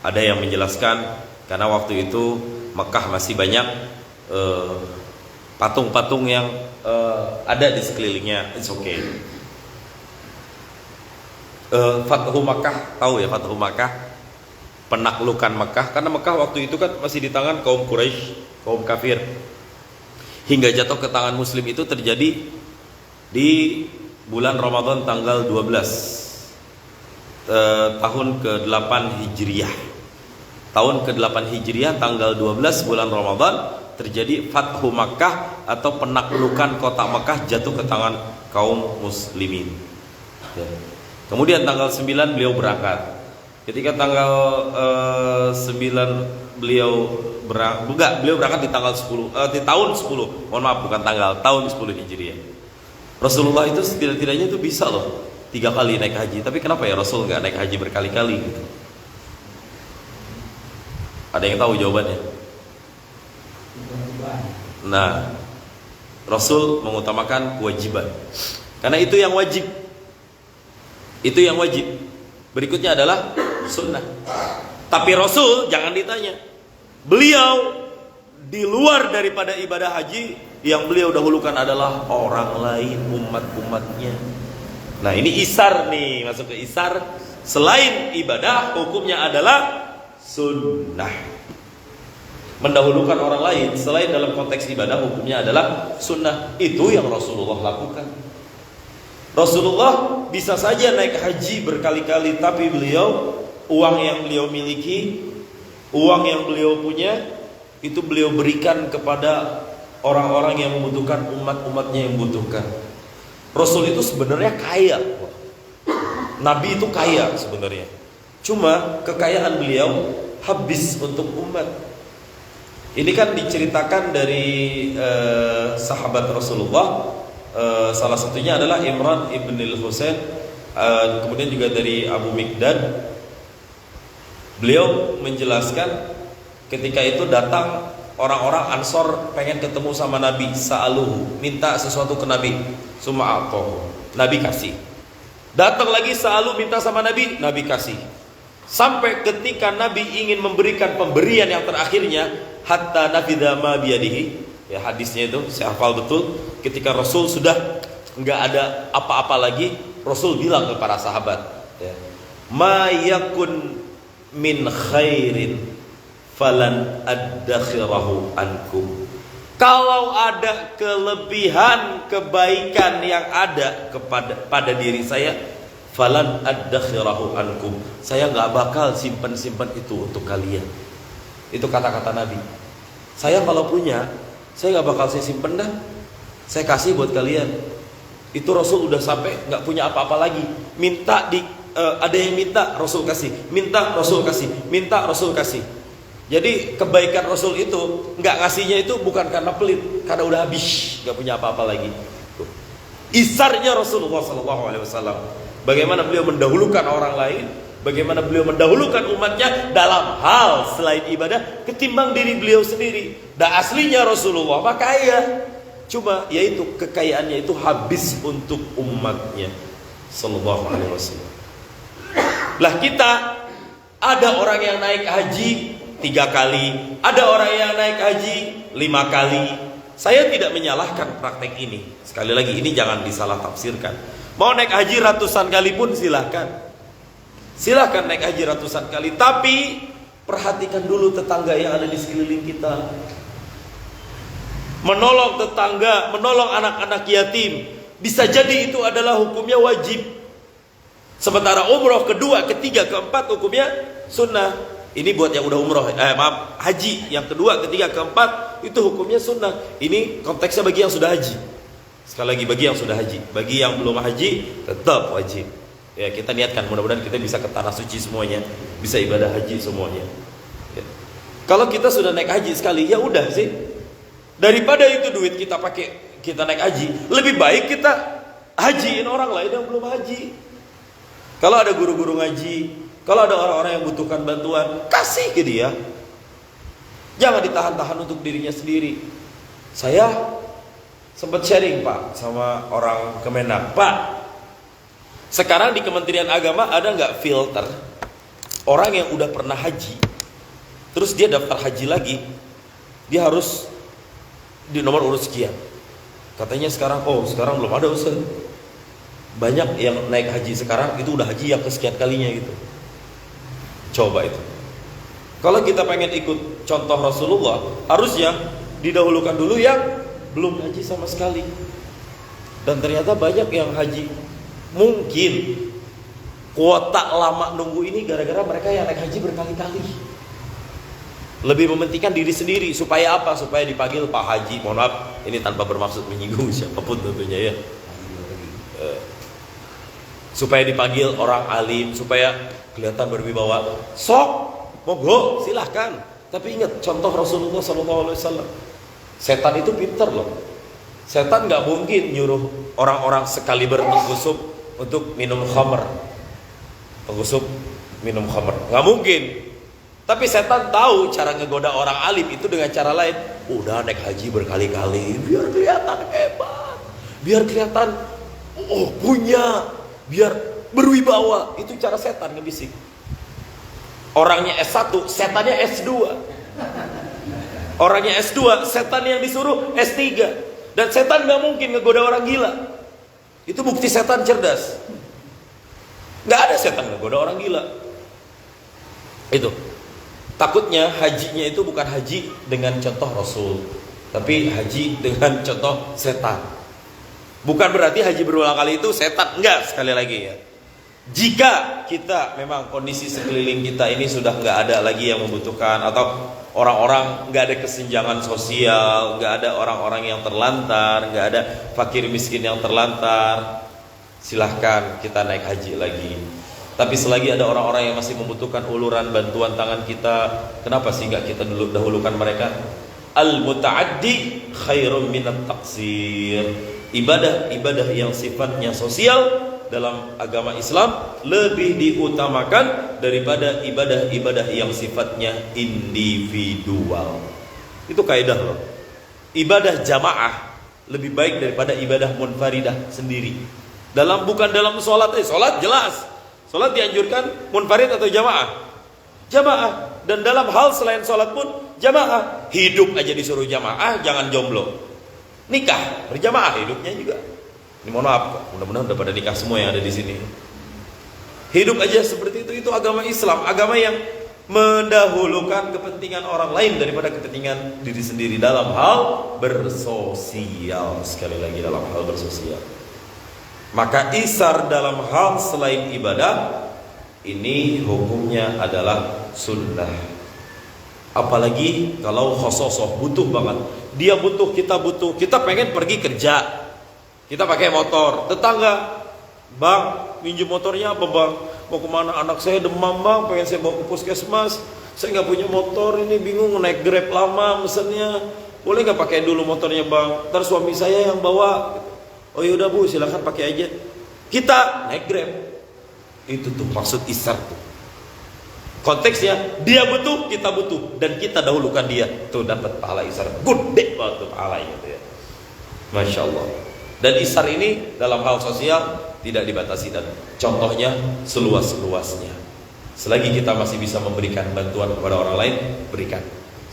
Speaker 2: Ada yang menjelaskan karena waktu itu Mekah masih banyak patung-patung yang ada di sekelilingnya. It's okay. Fathu Makkah, tahu ya Fathu Makkah, penaklukan Makkah, karena Makkah waktu itu kan masih di tangan kaum Quraisy, kaum kafir. Hingga jatuh ke tangan muslim itu terjadi di bulan Ramadan tanggal 12 tahun ke-8 Hijriah. Tahun ke-8 Hijriah tanggal 12 bulan Ramadan terjadi Fathu Makkah atau penaklukan kota Makkah jatuh ke tangan kaum muslimin. Ya. Kemudian tanggal 9 beliau berangkat. Ketika tanggal 9 beliau berangkat di tanggal 10 di tahun 10. Mohon maaf, bukan tanggal, tahun 10 Hijriah. Rasulullah itu setidak-tidaknya itu bisa loh 3 kali naik haji. Tapi kenapa ya Rasul nggak naik haji berkali-kali gitu? Ada yang tahu jawabannya? Nah, Rasul mengutamakan kewajiban. Karena itu yang wajib. Itu yang wajib. Berikutnya adalah sunnah. Tapi Rasul jangan ditanya. Beliau di luar daripada ibadah haji, yang beliau dahulukan adalah orang lain, umat-umatnya. Nah, ini isar nih, masuk ke isar. Selain ibadah, hukumnya adalah sunnah. Mendahulukan orang lain selain dalam konteks ibadah, hukumnya adalah sunnah. Itu yang Rasulullah lakukan. Rasulullah bisa saja naik haji berkali-kali, tapi beliau, uang yang beliau miliki, uang yang beliau punya, itu beliau berikan kepada orang-orang yang membutuhkan, umat-umatnya yang membutuhkan. Rasul itu sebenarnya kaya. Nabi itu kaya sebenarnya. Cuma kekayaan beliau habis untuk umat. Ini kan diceritakan dari sahabat Rasulullah. Salah satunya adalah Imran ibn al-Husain, kemudian juga dari Abu Mikdad. Beliau menjelaskan ketika itu datang orang-orang Ansor pengen ketemu sama Nabi, sa'aluhu, minta sesuatu ke Nabi, suma'atohu, Nabi kasih. Datang lagi sa'alu, minta sama Nabi, Nabi kasih. Sampai ketika Nabi ingin memberikan pemberian yang terakhirnya, hatta nafidha ma biyadihi, ya hadisnya itu saya hafal betul. Ketika Rasul sudah enggak ada apa-apa lagi, Rasul bilang kepada sahabat, ya, ma yakun min khairin falan addakhirahu ankum. Kalau ada kelebihan kebaikan yang ada pada diri saya, falan addakhirahu ankum, saya nggak bakal simpan-simpan itu untuk kalian. Itu kata-kata Nabi. Saya kalau punya, saya nggak bakal saya simpen dah, saya kasih buat kalian. Itu Rasul udah sampai nggak punya apa-apa lagi. Minta ada yang minta, Rasul kasih. Minta, Rasul kasih. Minta, Rasul kasih. Jadi kebaikan Rasul itu nggak ngasihnya itu bukan karena pelit, karena udah habis, nggak punya apa-apa lagi. Tuh. Isarnya Rasulullah SAW. Bagaimana beliau mendahulukan orang lain, bagaimana beliau mendahulukan umatnya dalam hal selain ibadah ketimbang diri beliau sendiri. Dan aslinya Rasulullah mah kaya, cuma yaitu kekayaannya itu habis untuk umatnya sallallahu alaihi wasallam. Lah kita ada orang yang naik haji 3 kali, ada orang yang naik haji 5 kali. Saya tidak menyalahkan praktek ini. Sekali lagi ini jangan disalah tafsirkan. Mau naik haji ratusan kali pun silahkan. Silahkan naik haji ratusan kali. Tapi perhatikan dulu tetangga yang ada di sekeliling kita. Menolong tetangga, menolong anak-anak yatim, bisa jadi itu adalah hukumnya wajib. Sementara umroh kedua, ketiga, keempat hukumnya sunnah. Ini buat yang udah umroh, haji yang kedua, ketiga, keempat itu hukumnya sunnah. Ini konteksnya bagi yang sudah haji. Sekali lagi bagi yang sudah haji. Bagi yang belum haji tetap wajib. Ya, kita niatkan mudah-mudahan kita bisa ke tanah suci semuanya, bisa ibadah haji semuanya. Ya. Kalau kita sudah naik haji sekali, ya udah sih. Daripada itu duit kita pakai kita naik haji, lebih baik kita hajiin orang lain yang belum haji. Kalau ada guru-guru ngaji, kalau ada orang-orang yang butuhkan bantuan, kasih ke dia. Jangan ditahan-tahan untuk dirinya sendiri. Saya sempat sharing Pak sama orang Kemenak, Pak, sekarang di Kementerian Agama ada nggak filter orang yang udah pernah haji, terus dia daftar haji lagi, dia harus di nomor urut sekian. Katanya sekarang, sekarang belum ada Ustaz. Banyak yang naik haji sekarang itu udah haji yang kesekian kalinya gitu. Coba itu. Kalau kita pengen ikut contoh Rasulullah, harusnya didahulukan dulu yang belum haji sama sekali. Dan ternyata banyak yang haji. Mungkin kuota lama nunggu ini gara-gara mereka yang naik haji berkali-kali. Lebih mementingkan diri sendiri. Supaya apa? Supaya dipanggil Pak Haji. Mohon maaf, ini tanpa bermaksud menyinggung siapapun tentunya ya. supaya dipanggil orang alim, supaya kelihatan berwibawa. Sok, monggo, silahkan. Tapi ingat contoh Rasulullah SAW. Setan itu pintar loh. Setan nggak mungkin nyuruh orang-orang sekaliber penggusuk untuk minum khamr. Penggusuk minum khamr, nggak mungkin. Tapi setan tahu cara ngegoda orang alim itu dengan cara lain. Udah naik haji berkali-kali, biar kelihatan hebat, biar kelihatan punya, biar berwibawa. Itu cara setan ngebisik. Orangnya S1, setannya S2. Orangnya S2, setan yang disuruh S3. Dan setan gak mungkin ngegoda orang gila. Itu bukti setan cerdas. Gak ada setan ngegoda orang gila. Itu. Takutnya hajinya itu bukan haji dengan contoh Rasul, tapi haji dengan contoh setan. Bukan berarti haji berulang kali itu setan. Enggak, sekali lagi ya. Jika kita memang kondisi sekeliling kita ini sudah nggak ada lagi yang membutuhkan, atau orang-orang nggak ada kesenjangan sosial, nggak ada orang-orang yang terlantar, nggak ada fakir miskin yang terlantar, silahkan kita naik haji lagi. Tapi selagi ada orang-orang yang masih membutuhkan uluran bantuan tangan kita, kenapa sih nggak kita dahulukan mereka? Al-muta'addi khairum minat taksir. Ibadah-ibadah yang sifatnya sosial dalam agama Islam lebih diutamakan daripada ibadah-ibadah yang sifatnya individual. Itu kaidah loh. Ibadah jamaah lebih baik daripada ibadah munfaridah sendiri. Bukan dalam sholat, sholat jelas. Sholat dianjurkan munfarid atau jamaah? Jamaah. Dan dalam hal selain sholat pun jamaah. Hidup aja disuruh jamaah, jangan jomblo. Nikah berjamaah hidupnya juga. Ini mohon maaf, mudah-mudahan udah pada nikah semua yang ada di sini. Hidup aja seperti itu agama Islam, agama yang mendahulukan kepentingan orang lain daripada kepentingan diri sendiri dalam hal bersosial. Sekali lagi, dalam hal bersosial. Maka isar dalam hal selain ibadah ini hukumnya adalah sunnah. Apalagi kalau khososoh, butuh banget. Dia butuh, kita butuh. Kita pengen pergi kerja, kita pakai motor. Tetangga, bang, minjem motornya apa bang? Mau kemana? Anak saya demam bang, pengen saya bawa ke puskesmas. Saya nggak punya motor, ini bingung naik Grab lama mesennya. Boleh nggak pakai dulu motornya bang? Ntar suami saya yang bawa. Oh yaudah bu, silahkan pakai aja. Kita naik Grab. Itu tuh maksud isar tuh. Konteksnya dia butuh, kita butuh, dan kita dahulukan dia. Tuh dapat pahala isar. Gede banget tuh pahala gitu ya. Masya Allah. Dan isar ini dalam hal sosial tidak dibatasi, dan contohnya seluas-luasnya. Selagi kita masih bisa memberikan bantuan kepada orang lain, berikan.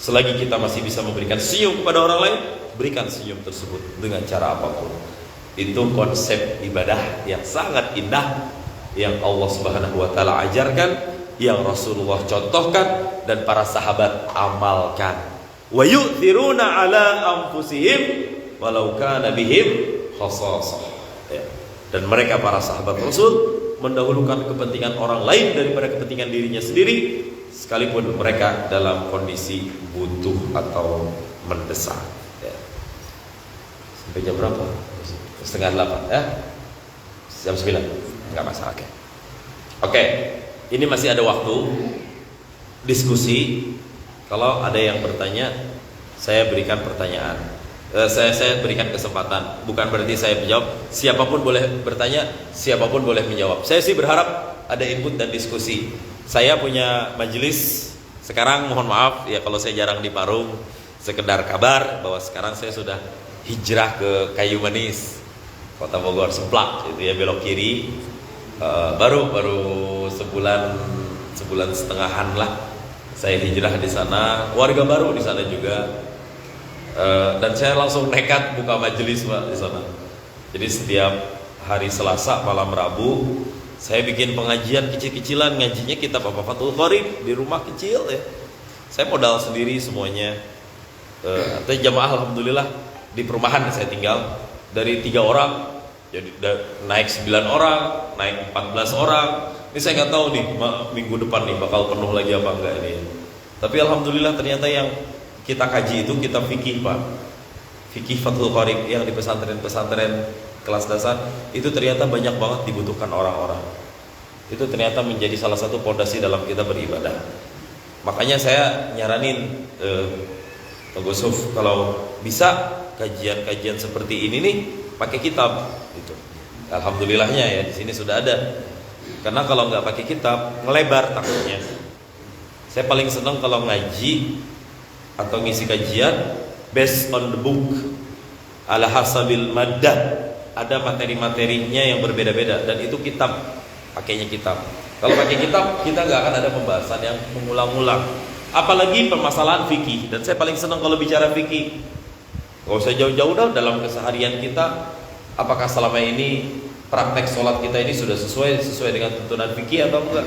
Speaker 2: Selagi kita masih bisa memberikan senyum kepada orang lain, berikan senyum tersebut dengan cara apapun. Itu konsep ibadah yang sangat indah yang Allah Subhanahu wa taala ajarkan, yang Rasulullah contohkan dan para sahabat amalkan. Wa yu'thiruna ala anfusihim walau kana bihim khasasah. Ya. Dan mereka para sahabat Rasul mendahulukan kepentingan orang lain daripada kepentingan dirinya sendiri, sekalipun mereka dalam kondisi butuh atau mendesak. Ya. Sampai jam berapa? 7:30 ya? Jam 9. Enggak masalah. Oke. Ini masih ada waktu diskusi. Kalau ada yang bertanya, saya berikan pertanyaan. Saya berikan kesempatan. Bukan berarti saya menjawab. Siapapun boleh bertanya, siapapun boleh menjawab. Saya sih berharap ada input dan diskusi. Saya punya majelis sekarang, mohon maaf ya kalau saya jarang di Parung. Sekedar kabar bahwa sekarang saya sudah hijrah ke Kayu Manis, Kota Bogor, Semplak, itu ya, belok kiri. Baru sebulan setengahan lah saya hijrah di sana. Warga baru di sana juga. Dan saya langsung nekat buka majelis Pak di sana. Jadi setiap hari Selasa malam Rabu saya bikin pengajian kecil-kecilan. Ngajinya kitab Fathul Qorib di rumah kecil ya. Saya modal sendiri semuanya. Tapi jamaah alhamdulillah di perumahan saya tinggal dari 3 orang jadi naik 9 orang, naik 14 orang. Ini saya nggak tahu nih minggu depan nih bakal penuh lagi apa enggak ini. Tapi alhamdulillah ternyata yang kita kaji itu kitab fikih Pak. Fikih Fathul Qorib yang di pesantren-pesantren kelas dasar, itu ternyata banyak banget dibutuhkan orang-orang. Itu ternyata menjadi salah satu fondasi dalam kita beribadah. Makanya saya nyaranin Pak Yusuf, kalau bisa kajian-kajian seperti ini nih pakai kitab gitu. Alhamdulillahnya ya di sini sudah ada. Karena kalau nggak pakai kitab ngelebar takutnya. Saya paling senang kalau ngaji atau ngisi kajian based on the book, ala hasabil maddah. Ada materi-materinya yang berbeda-beda dan itu kitab, pakainya kitab. Kalau pakai kitab kita nggak akan ada pembahasan yang mengulang-ulang. Apalagi permasalahan fikih. Dan saya paling senang kalau bicara fikih. Gak usah jauh-jauh dah dalam keseharian kita. Apakah selama ini praktek sholat kita ini sudah sesuai dengan tuntunan fikih atau enggak?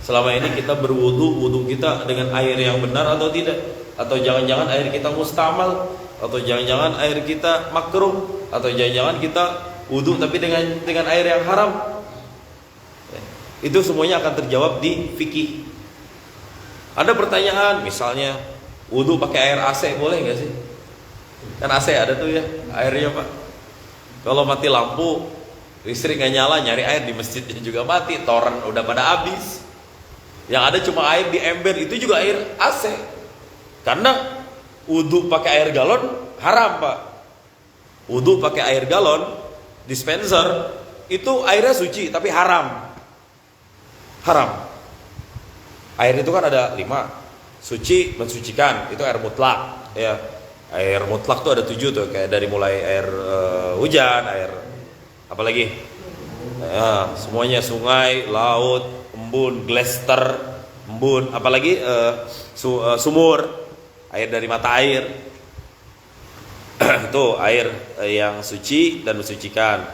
Speaker 2: Selama ini kita wudhu kita dengan air yang benar atau tidak? Atau jangan-jangan air kita mustamal? Atau jangan-jangan air kita makruh? Atau jangan-jangan kita wudhu tapi dengan air yang haram? Itu semuanya akan terjawab di fikih. Ada pertanyaan, misalnya wudhu pakai air AC boleh nggak sih? Kan AC ada tuh ya airnya Pak. Kalau mati lampu, listrik nggak nyala, nyari air di masjidnya juga mati, toren udah pada habis. Yang ada cuma air di ember, itu juga air AC. Karena wudhu pakai air galon haram Pak. Wudhu pakai air galon dispenser itu airnya suci tapi haram. Haram. Air itu kan ada 5. Suci, mensucikan, itu air mutlak ya. Air mutlak tuh ada 7 tuh, kayak dari mulai air hujan, air apalagi ya, semuanya sungai, laut, embun, glester, embun, apalagi sumur, air dari mata air. Itu air yang suci dan mensucikan.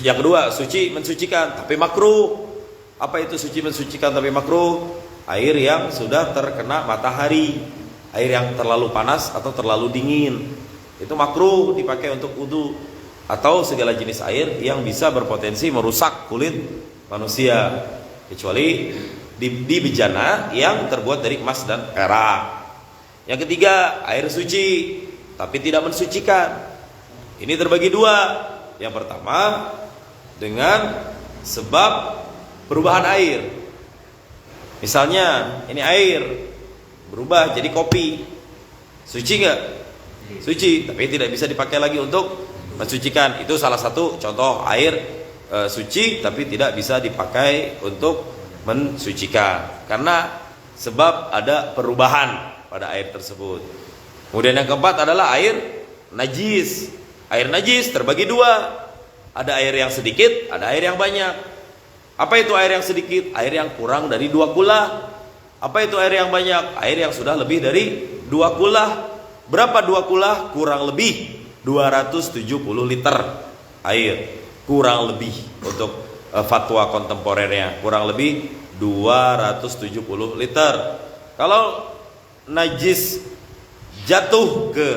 Speaker 2: Yang kedua, suci mensucikan tapi makruh. Apa itu suci mensucikan tapi makruh? Air yang sudah terkena matahari, air yang terlalu panas atau terlalu dingin, itu makruh dipakai untuk wudu. Atau segala jenis air yang bisa berpotensi merusak kulit manusia, kecuali di bejana yang terbuat dari emas dan perak. Yang ketiga, air suci tapi tidak mensucikan. Ini terbagi 2. Yang pertama, dengan sebab perubahan air. Misalnya ini air berubah jadi kopi, suci nggak? Suci, tapi tidak bisa dipakai lagi untuk mensucikan. Itu salah satu contoh air suci tapi tidak bisa dipakai untuk mensucikan karena sebab ada perubahan pada air tersebut. Kemudian yang keempat adalah air najis. Air najis terbagi 2. Ada air yang sedikit, ada air yang banyak. Apa itu air yang sedikit? Air yang kurang dari 2 kula. Apa itu air yang banyak? Air yang sudah lebih dari 2 kula. Berapa 2 kula? Kurang lebih 270 liter air. Kurang lebih untuk fatwa kontemporernya. Kurang lebih 270 liter. Kalau najis jatuh ke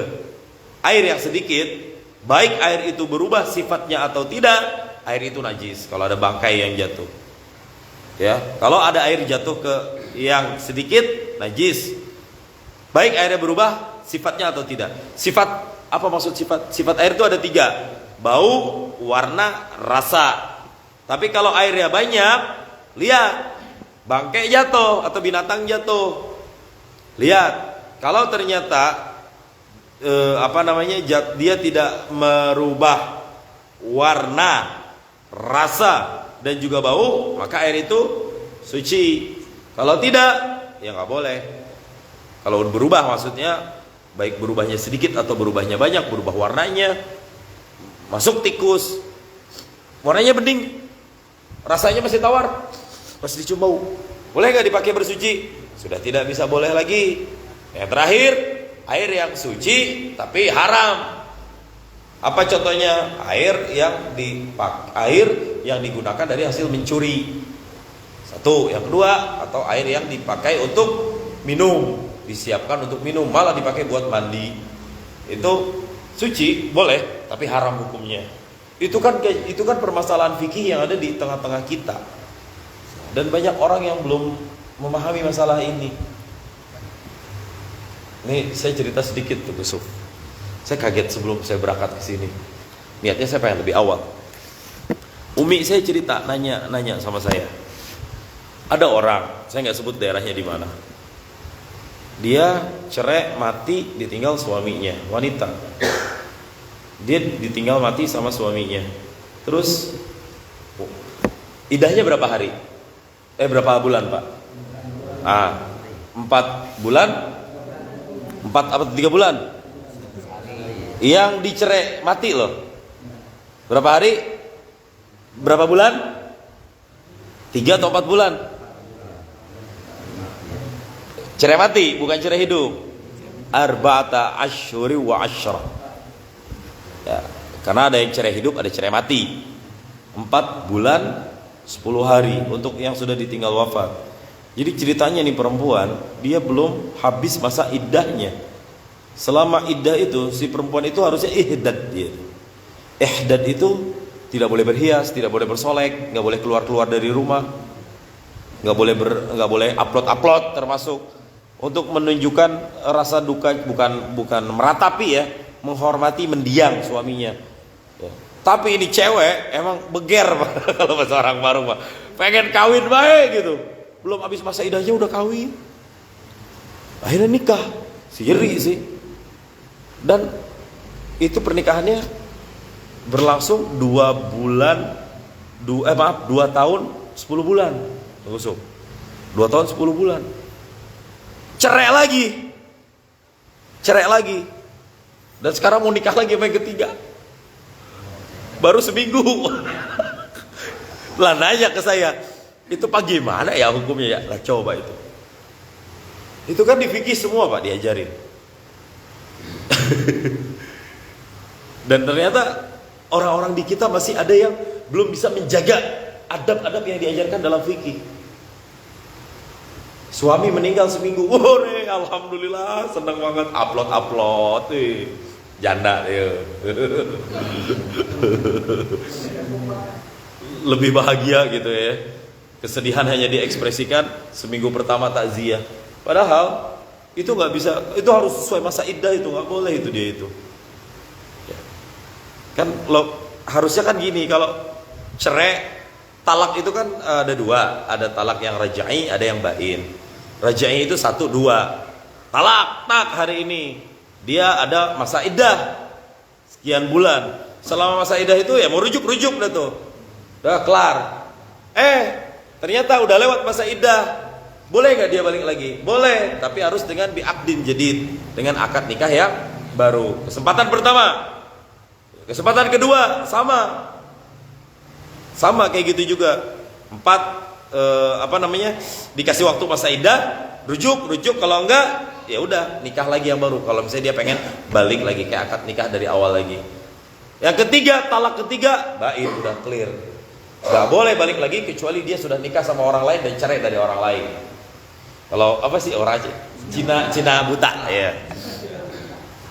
Speaker 2: air yang sedikit, baik air itu berubah sifatnya atau tidak, air itu najis. Kalau ada bangkai yang jatuh, ya. Kalau ada air jatuh ke yang sedikit, najis. Baik airnya berubah sifatnya atau tidak. Sifat, apa maksud sifat? Sifat air itu ada 3. Bau, warna, rasa. Tapi kalau airnya banyak, lihat, bangkai jatuh atau binatang jatuh. Lihat, kalau ternyata dia tidak merubah warna, rasa dan juga bau, maka air itu suci. Kalau tidak, ya nggak boleh. Kalau berubah maksudnya baik berubahnya sedikit atau berubahnya banyak, berubah warnanya, masuk tikus, warnanya bening, rasanya masih tawar, masih dicium bau, boleh nggak dipakai bersuci? Sudah tidak bisa boleh lagi. Yang terakhir, air yang suci tapi haram. Apa contohnya? Air yang digunakan dari hasil mencuri. Satu. Yang kedua, atau air yang dipakai untuk minum, disiapkan untuk minum, malah dipakai buat mandi. Itu suci, boleh, tapi haram hukumnya. Itu kan permasalahan fikih yang ada di tengah-tengah kita. Dan banyak orang yang belum memahami masalah ini. Nih saya cerita sedikit tuh Yusuf. Saya kaget sebelum saya berangkat ke sini. Niatnya saya pengen lebih awal. Umi saya cerita, nanya sama saya. Ada orang, saya nggak sebut daerahnya di mana. Dia cerai mati ditinggal suaminya, wanita. Dia ditinggal mati sama suaminya. Terus idahnya berapa hari? Berapa bulan, Pak? 4 bulan? 4 apa 3 bulan? Yang dicerai mati loh. Berapa hari? Berapa bulan? 3 atau 4 bulan? Cerai mati, bukan cerai hidup. Arba'ata asyhuri wa asyra. Ya, karena ada yang cerai hidup, ada cerai mati. 4 bulan 10 hari untuk yang sudah ditinggal wafat. Jadi ceritanya nih perempuan, dia belum habis masa iddahnya. Selama iddah itu si perempuan itu harusnya ihdad dia. Ihdad itu tidak boleh berhias, tidak boleh bersolek, nggak boleh keluar dari rumah, nggak boleh upload termasuk untuk menunjukkan rasa duka, bukan meratapi ya, menghormati mendiang suaminya. Ya. Tapi ini cewek emang beger kalau bahasa orang baru mah, pengen kawin baik gitu, belum habis masa idahnya udah kawin, akhirnya nikah, siri sih. Dan itu pernikahannya berlangsung 2 tahun 10 bulan. Tunggu, 2 tahun 10 bulan. Cerai lagi. Dan sekarang mau nikah lagi sama yang ketiga. Baru seminggu. Lah nanya ke saya, itu Pak gimana ya hukumnya ya? Lah coba itu. Itu kan di fikih semua Pak diajarin. Dan ternyata orang-orang di kita masih ada yang belum bisa menjaga adab-adab yang diajarkan dalam fikih. Suami meninggal seminggu, alhamdulillah, senang banget, upload, janda ya. Lebih bahagia gitu ya. Kesedihan hanya diekspresikan seminggu pertama takziah. Padahal itu nggak bisa, itu harus sesuai masa iddah, itu nggak boleh itu dia itu. Ya. Kan harusnya kan gini, kalau cerai talak itu kan ada 2, ada talak yang rajai, ada yang bain. Rajai itu 1, 2 talak, hari ini dia ada masa iddah sekian bulan. Selama masa iddah itu ya mau rujuk dah tuh, udah kelar. Ternyata udah lewat masa iddah, boleh nggak dia balik lagi? Boleh, tapi harus dengan bi'aqdin jadid, dengan akad nikah yang baru. Kesempatan pertama, kesempatan kedua sama kayak gitu juga. 4 dikasih waktu masa iddah, rujuk, kalau enggak ya udah nikah lagi yang baru. Kalau misalnya dia pengen balik lagi kayak akad nikah dari awal lagi. Yang ketiga, talak ketiga, bain, udah clear. Nggak boleh balik lagi kecuali dia sudah nikah sama orang lain dan cerai dari orang lain. Kalau orang Cina buta ya.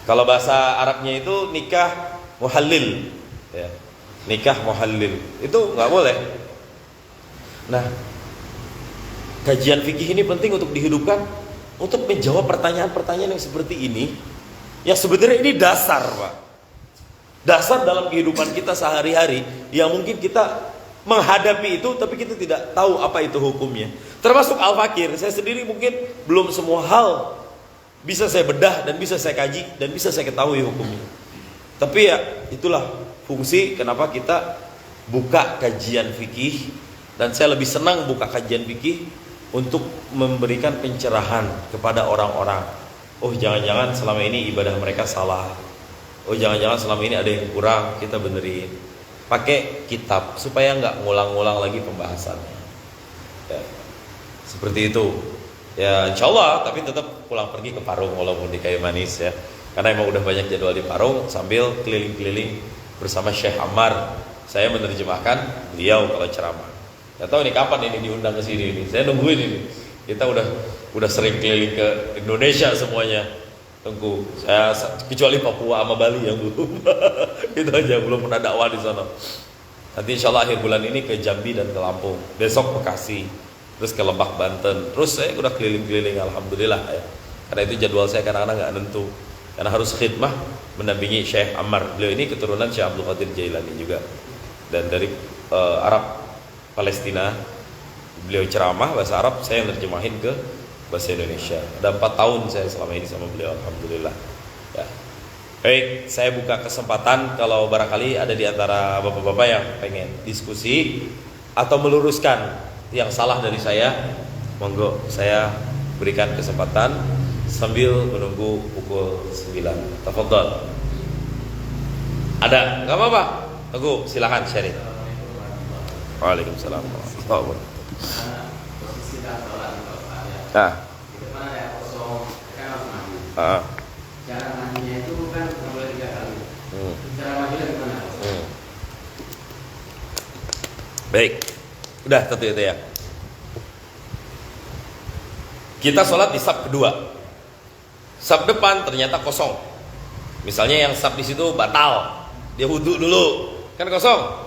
Speaker 2: Kalau bahasa Arabnya itu nikah muhallil ya. Nikah muhallil itu nggak boleh. Nah, kajian fikih ini penting untuk dihidupkan, untuk menjawab pertanyaan-pertanyaan yang seperti ini, yang sebenarnya ini dasar Pak, dasar dalam kehidupan kita sehari-hari, yang mungkin kita menghadapi itu tapi kita tidak tahu apa itu hukumnya. Termasuk al-fakir, saya sendiri mungkin belum semua hal bisa saya bedah dan bisa saya kaji dan bisa saya ketahui hukumnya. Tapi ya itulah fungsi kenapa kita buka kajian fikih. Dan saya lebih senang buka kajian fikih untuk memberikan pencerahan kepada orang-orang. Oh, jangan-jangan selama ini ibadah mereka salah. Oh, jangan-jangan selama ini ada yang kurang, kita benerin. Pakai kitab supaya nggak ngulang-ngulang lagi pembahasannya. Ya, seperti itu. Ya, insya Allah, tapi tetap pulang pergi ke Parung walaupun di Kayu Manis ya. Karena emang udah banyak jadwal di Parung, sambil keliling-keliling bersama Syekh Ammar. Saya menerjemahkan beliau kalau ceramah. Gak tahu nih kapan ini diundang ke sini nih. Saya nungguin ini. Kita udah sering keliling ke Indonesia semuanya. Tunggu. Saya kecuali Papua sama Bali yang belum. Itu aja belum pernah dakwah di sana. Nanti insyaallah akhir bulan ini ke Jambi dan ke Lampung. Besok Bekasi. Terus ke Lebak Banten. Terus saya udah keliling-keliling alhamdulillah ya. Karena itu jadwal saya kadang-kadang nggak nentu. Karena harus khidmah mendampingi Syekh Ammar. Beliau ini keturunan Syekh Abdul Qadir Jailani juga, dan dari Arab Palestina. Beliau ceramah bahasa Arab, saya yang terjemahin ke bahasa Indonesia. Ada 4 tahun saya selama ini sama beliau, alhamdulillah. Ya. Baik, saya buka kesempatan kalau barangkali ada di antara bapak-bapak yang pengen diskusi atau meluruskan yang salah dari saya, monggo saya berikan kesempatan sambil menunggu pukul 9. Tafadhol. Ada? Enggak apa-apa. Tunggu, silakan sharing. Waalaikumsalam.
Speaker 3: Posisi kita sholat di Australia.
Speaker 2: Nah.
Speaker 3: Di depan ada yang kosong, kan harus mandi. Cara mandinya itu kan nggak boleh 3 kali. Cara mandinya gimana?
Speaker 2: Baik, udah tentu itu ya. Kita sholat di saf kedua. Saf depan ternyata kosong. Misalnya yang saf di situ batal, dia wudhu dulu, kan kosong.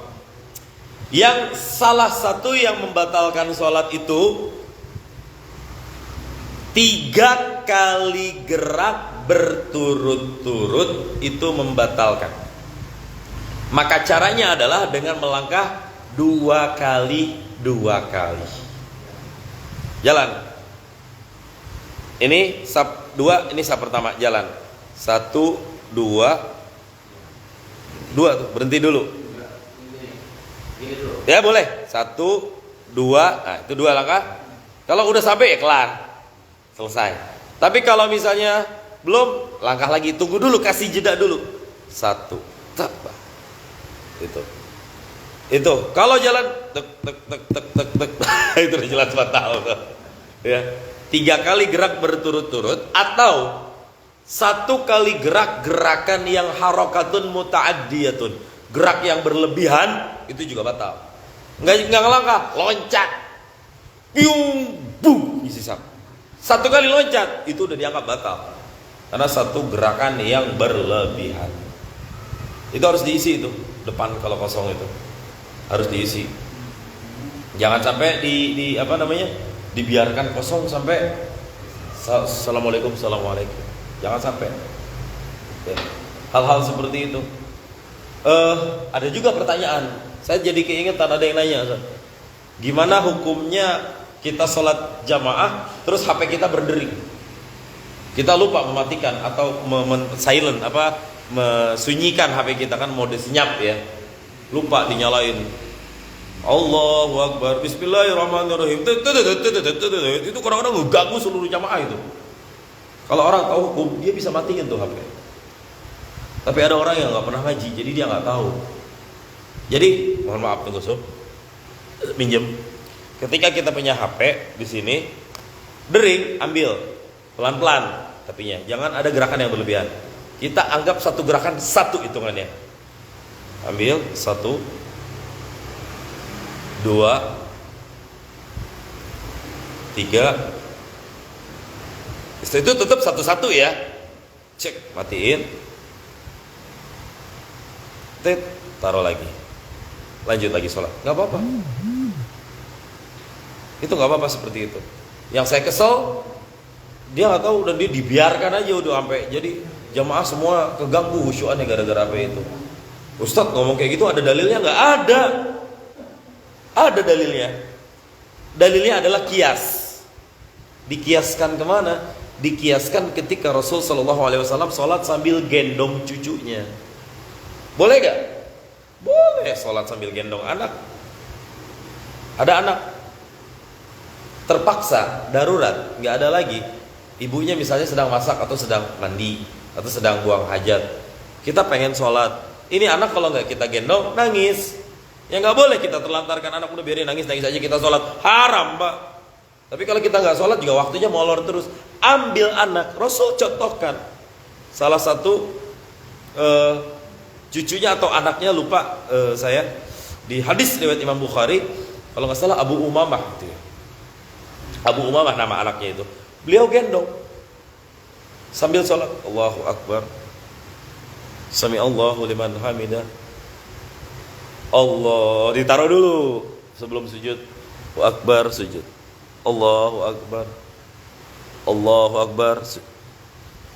Speaker 2: Yang salah satu yang membatalkan sholat itu 3 kali gerak berturut-turut itu membatalkan. Maka caranya adalah dengan melangkah 2 kali. Jalan. Ini saf 2, ini saf pertama, jalan. 1, 2 tuh, berhenti dulu. Ya boleh, 1, 2, nah itu 2 langkah. Kalau udah sampai ya kelar, selesai. Tapi kalau misalnya belum, langkah lagi, tunggu dulu, kasih jeda dulu. 1, tak, itu. Kalau jalan, tek, itu udah jelas batal. Ya, 3 kali gerak berturut-turut atau 1 kali gerakan yang harokatun muta'addiyatun, gerak yang berlebihan, itu juga batal. Enggak ngelangkah, loncat, piung, bung, isi sap. 1 kali loncat, itu udah dianggap batal, karena 1 gerakan yang berlebihan. Itu harus diisi itu, depan kalau kosong itu harus diisi. Jangan sampai dibiarkan kosong sampai assalamualaikum. Jangan sampai. Hal-hal seperti itu. Ada juga pertanyaan. Saya jadi keingetan, ada yang nanya, gimana hukumnya kita sholat jamaah terus HP kita berdering? Kita lupa mematikan atau silent, mesunyikan HP kita, kan mode senyap ya. Lupa dinyalain. Allahu Akbar, Bismillahirrahmanirrahim. Itu kadang-kadang mengganggu seluruh jamaah itu. Kalau orang tahu hukum, dia bisa matiin tuh HP. Tapi ada orang yang nggak pernah ngaji, jadi dia nggak tahu. Jadi mohon maaf, tunggu sob, minjem. Ketika kita punya HP di sini, dering, ambil pelan-pelan, tapinya jangan ada gerakan yang berlebihan. Kita anggap 1 gerakan 1 hitungannya. Ambil 1, 2, 3. Setelah itu tutup 1-1 ya. Cek, matiin. Taruh lagi. Lanjut lagi sholat. Gak apa-apa. Itu gak apa-apa seperti itu. Yang saya kesel, dia gak tahu, dan dia dibiarkan aja udah sampai. Jadi jamaah semua keganggu khusyuannya gara-gara apa itu. Ustadz ngomong kayak gitu ada dalilnya? Gak ada. Ada dalilnya. Dalilnya adalah kias. Dikiaskan kemana? Dikiaskan ketika Rasul SAW sholat sambil gendong cucunya. Boleh gak? Boleh sholat sambil gendong anak. Ada anak terpaksa, darurat, gak ada lagi. Ibunya misalnya sedang masak atau sedang mandi atau sedang buang hajat. Kita pengen sholat. Ini anak kalau gak kita gendong, nangis. Ya gak boleh kita terlantarkan anak, udah biarin nangis aja kita sholat. Haram Pak. Tapi kalau kita gak sholat juga waktunya molor terus. Ambil anak. Rasul contohkan salah satu cucunya atau anaknya, lupa saya, di hadis riwayat Imam Bukhari, kalau nggak salah Abu Umamah gitu ya. Abu Umamah nama anaknya itu. Beliau gendong sambil sholat. Allahu Akbar, Sami Allahu liman hamidah. Allah ditaruh dulu sebelum sujud. Allahu Akbar, sujud. Allahu Akbar, Allahu Akbar.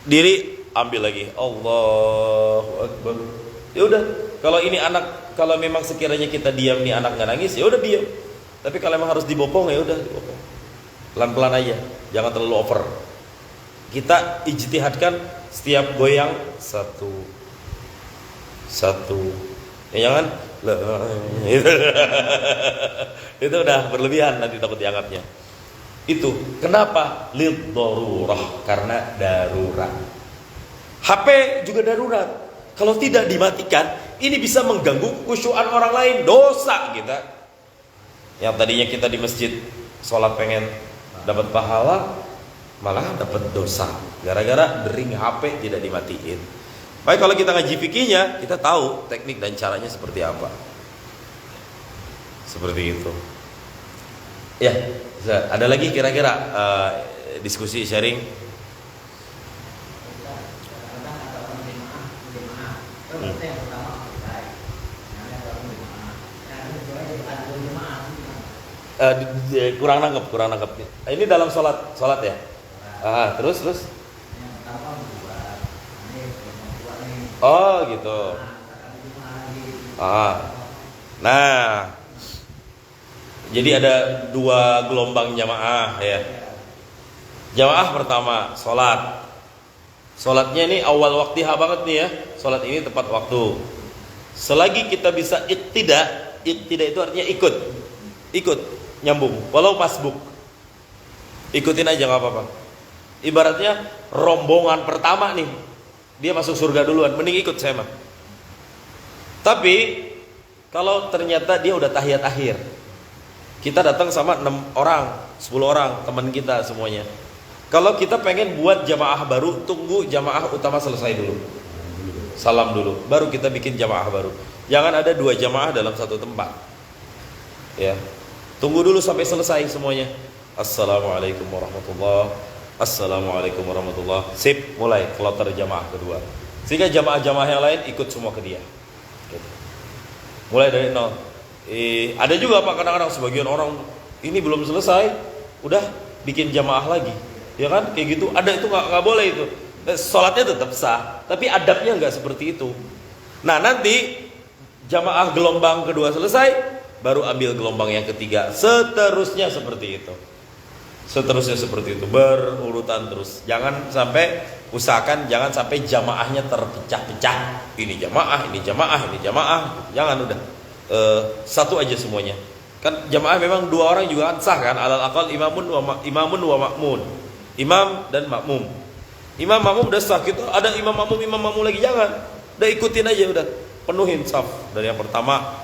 Speaker 2: Diri ambil lagi. Allahu Akbar. Ya udah, kalau ini anak, kalau memang sekiranya kita diam nih anak nggak nangis, ya udah diam. Tapi kalau memang harus dibopong, ya udah dibopong. Pelan-pelan aja, jangan terlalu over. Kita ijtihadkan setiap goyang satu. Ya jangan itu udah berlebihan, nanti takut dianggapnya. Itu kenapa? Lid darurah, karena darurat. HP juga darurat. Kalau tidak dimatikan, ini bisa mengganggu khusyuan orang lain, dosa kita. Yang tadinya kita di masjid sholat pengen dapat pahala, malah dapat dosa gara-gara dering HP tidak dimatiin. Baik, kalau kita ngaji fikihnya, kita tahu teknik dan caranya seperti apa. Seperti itu. Ya, ada lagi kira-kira diskusi sharing? Kurang nangkep. Ini dalam sholat ya. Terus. Oh gitu. Nah, jadi ada dua gelombang jamaah ya. Jamaah pertama sholat. Sholatnya ini awal waktu banget nih ya. Sholat ini tepat waktu. Selagi kita bisa iktida itu artinya ikut nyambung, walau masbuk. Ikutin aja nggak apa-apa. Ibaratnya rombongan pertama nih, dia masuk surga duluan, mending ikut saya mah. Tapi kalau ternyata dia udah tahiyat akhir, kita datang sama 6 orang, 10 orang teman kita semuanya. Kalau kita pengen buat jamaah baru, tunggu jamaah utama selesai dulu, salam dulu, baru kita bikin jamaah baru. Jangan ada 2 jamaah dalam satu tempat. Ya, tunggu dulu sampai selesai semuanya. Assalamualaikum warahmatullahi. Assalamualaikum warahmatullahi. Sip, mulai kloter jamaah kedua. Sehingga jamaah-jamaah yang lain ikut semua ke dia. Gitu. Mulai dari nol. Ada juga Pak, kadang-kadang sebagian orang ini belum selesai, udah bikin jamaah lagi. Ya kan? Kayak gitu. Ada itu nggak boleh itu. Sholatnya tetap sah, tapi adabnya nggak seperti itu. Nah, nanti jamaah gelombang kedua selesai, baru ambil gelombang yang ketiga, seterusnya seperti itu. Berurutan terus. Jangan sampai, usahakan jangan sampai jamaahnya terpecah-pecah. Ini jamaah. Jangan, udah satu aja semuanya. Kan jamaah memang 2 orang juga kan sah kan, alal aqal imamun wa makmun. Imam dan makmum. Imam makmum udah sah gitu, ada imam makmum lagi, jangan. Udah ikutin aja, udah penuhin saf dari yang pertama.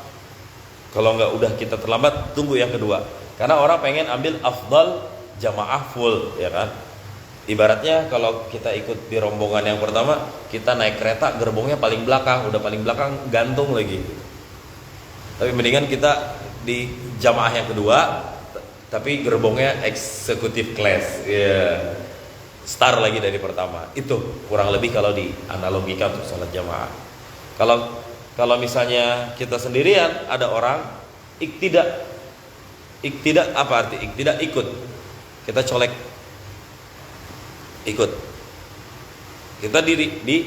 Speaker 2: Kalau enggak udah kita terlambat, tunggu yang kedua. Karena orang pengen ambil afdal jamaah full, ya kan? Ibaratnya kalau kita ikut di rombongan yang pertama, kita naik kereta gerbongnya paling belakang, udah paling belakang gantung lagi. Tapi mendingan kita di jamaah yang kedua, tapi gerbongnya executive class, ya. Star lagi dari pertama. Itu kurang lebih kalau di analogikan untuk sholat jamaah. Kalau misalnya kita sendirian, ada orang iktidak apa arti iktidak? Ikut. Kita colek, ikut. Kita diri di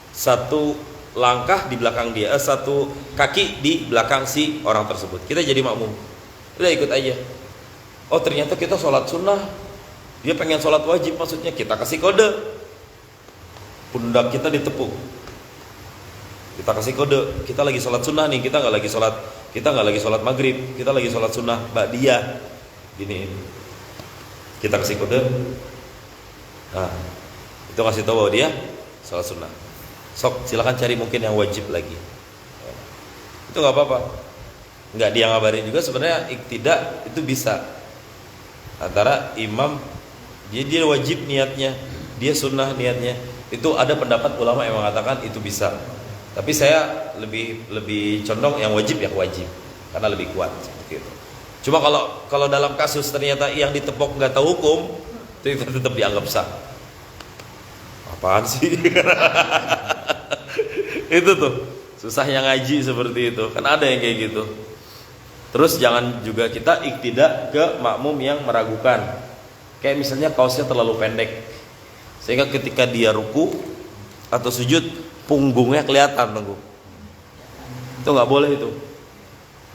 Speaker 2: satu langkah di belakang dia, satu kaki di belakang si orang tersebut. Kita jadi makmum. Udah ikut aja. Oh ternyata kita sholat sunnah, dia pengen sholat wajib, maksudnya kita kasih kode, pundak kita ditepuk. Kita kasih kode, kita lagi sholat sunnah nih, kita nggak lagi sholat maghrib, kita lagi sholat sunnah ba'diyah, gini. Kita kasih kode, nah itu kasih tahu bahwa dia sholat sunnah. Sok silakan cari mungkin yang wajib lagi, itu nggak apa-apa. Nggak dia ngabarin juga sebenarnya iktidak itu bisa antara imam, dia wajib niatnya, dia sunnah niatnya. Itu ada pendapat ulama yang mengatakan itu bisa. Tapi saya lebih condong yang wajib karena lebih kuat seperti itu. Cuma kalau dalam kasus ternyata yang ditepok nggak tahu hukum, itu tetap dianggap sah. Apaan sih? Itu tuh susahnya ngaji seperti itu. Kan ada yang kayak gitu. Terus jangan juga kita iktidak ke makmum yang meragukan. Kayak misalnya kaosnya terlalu pendek, sehingga ketika dia ruku atau sujud punggungnya kelihatan nunggu. Itu nggak boleh itu.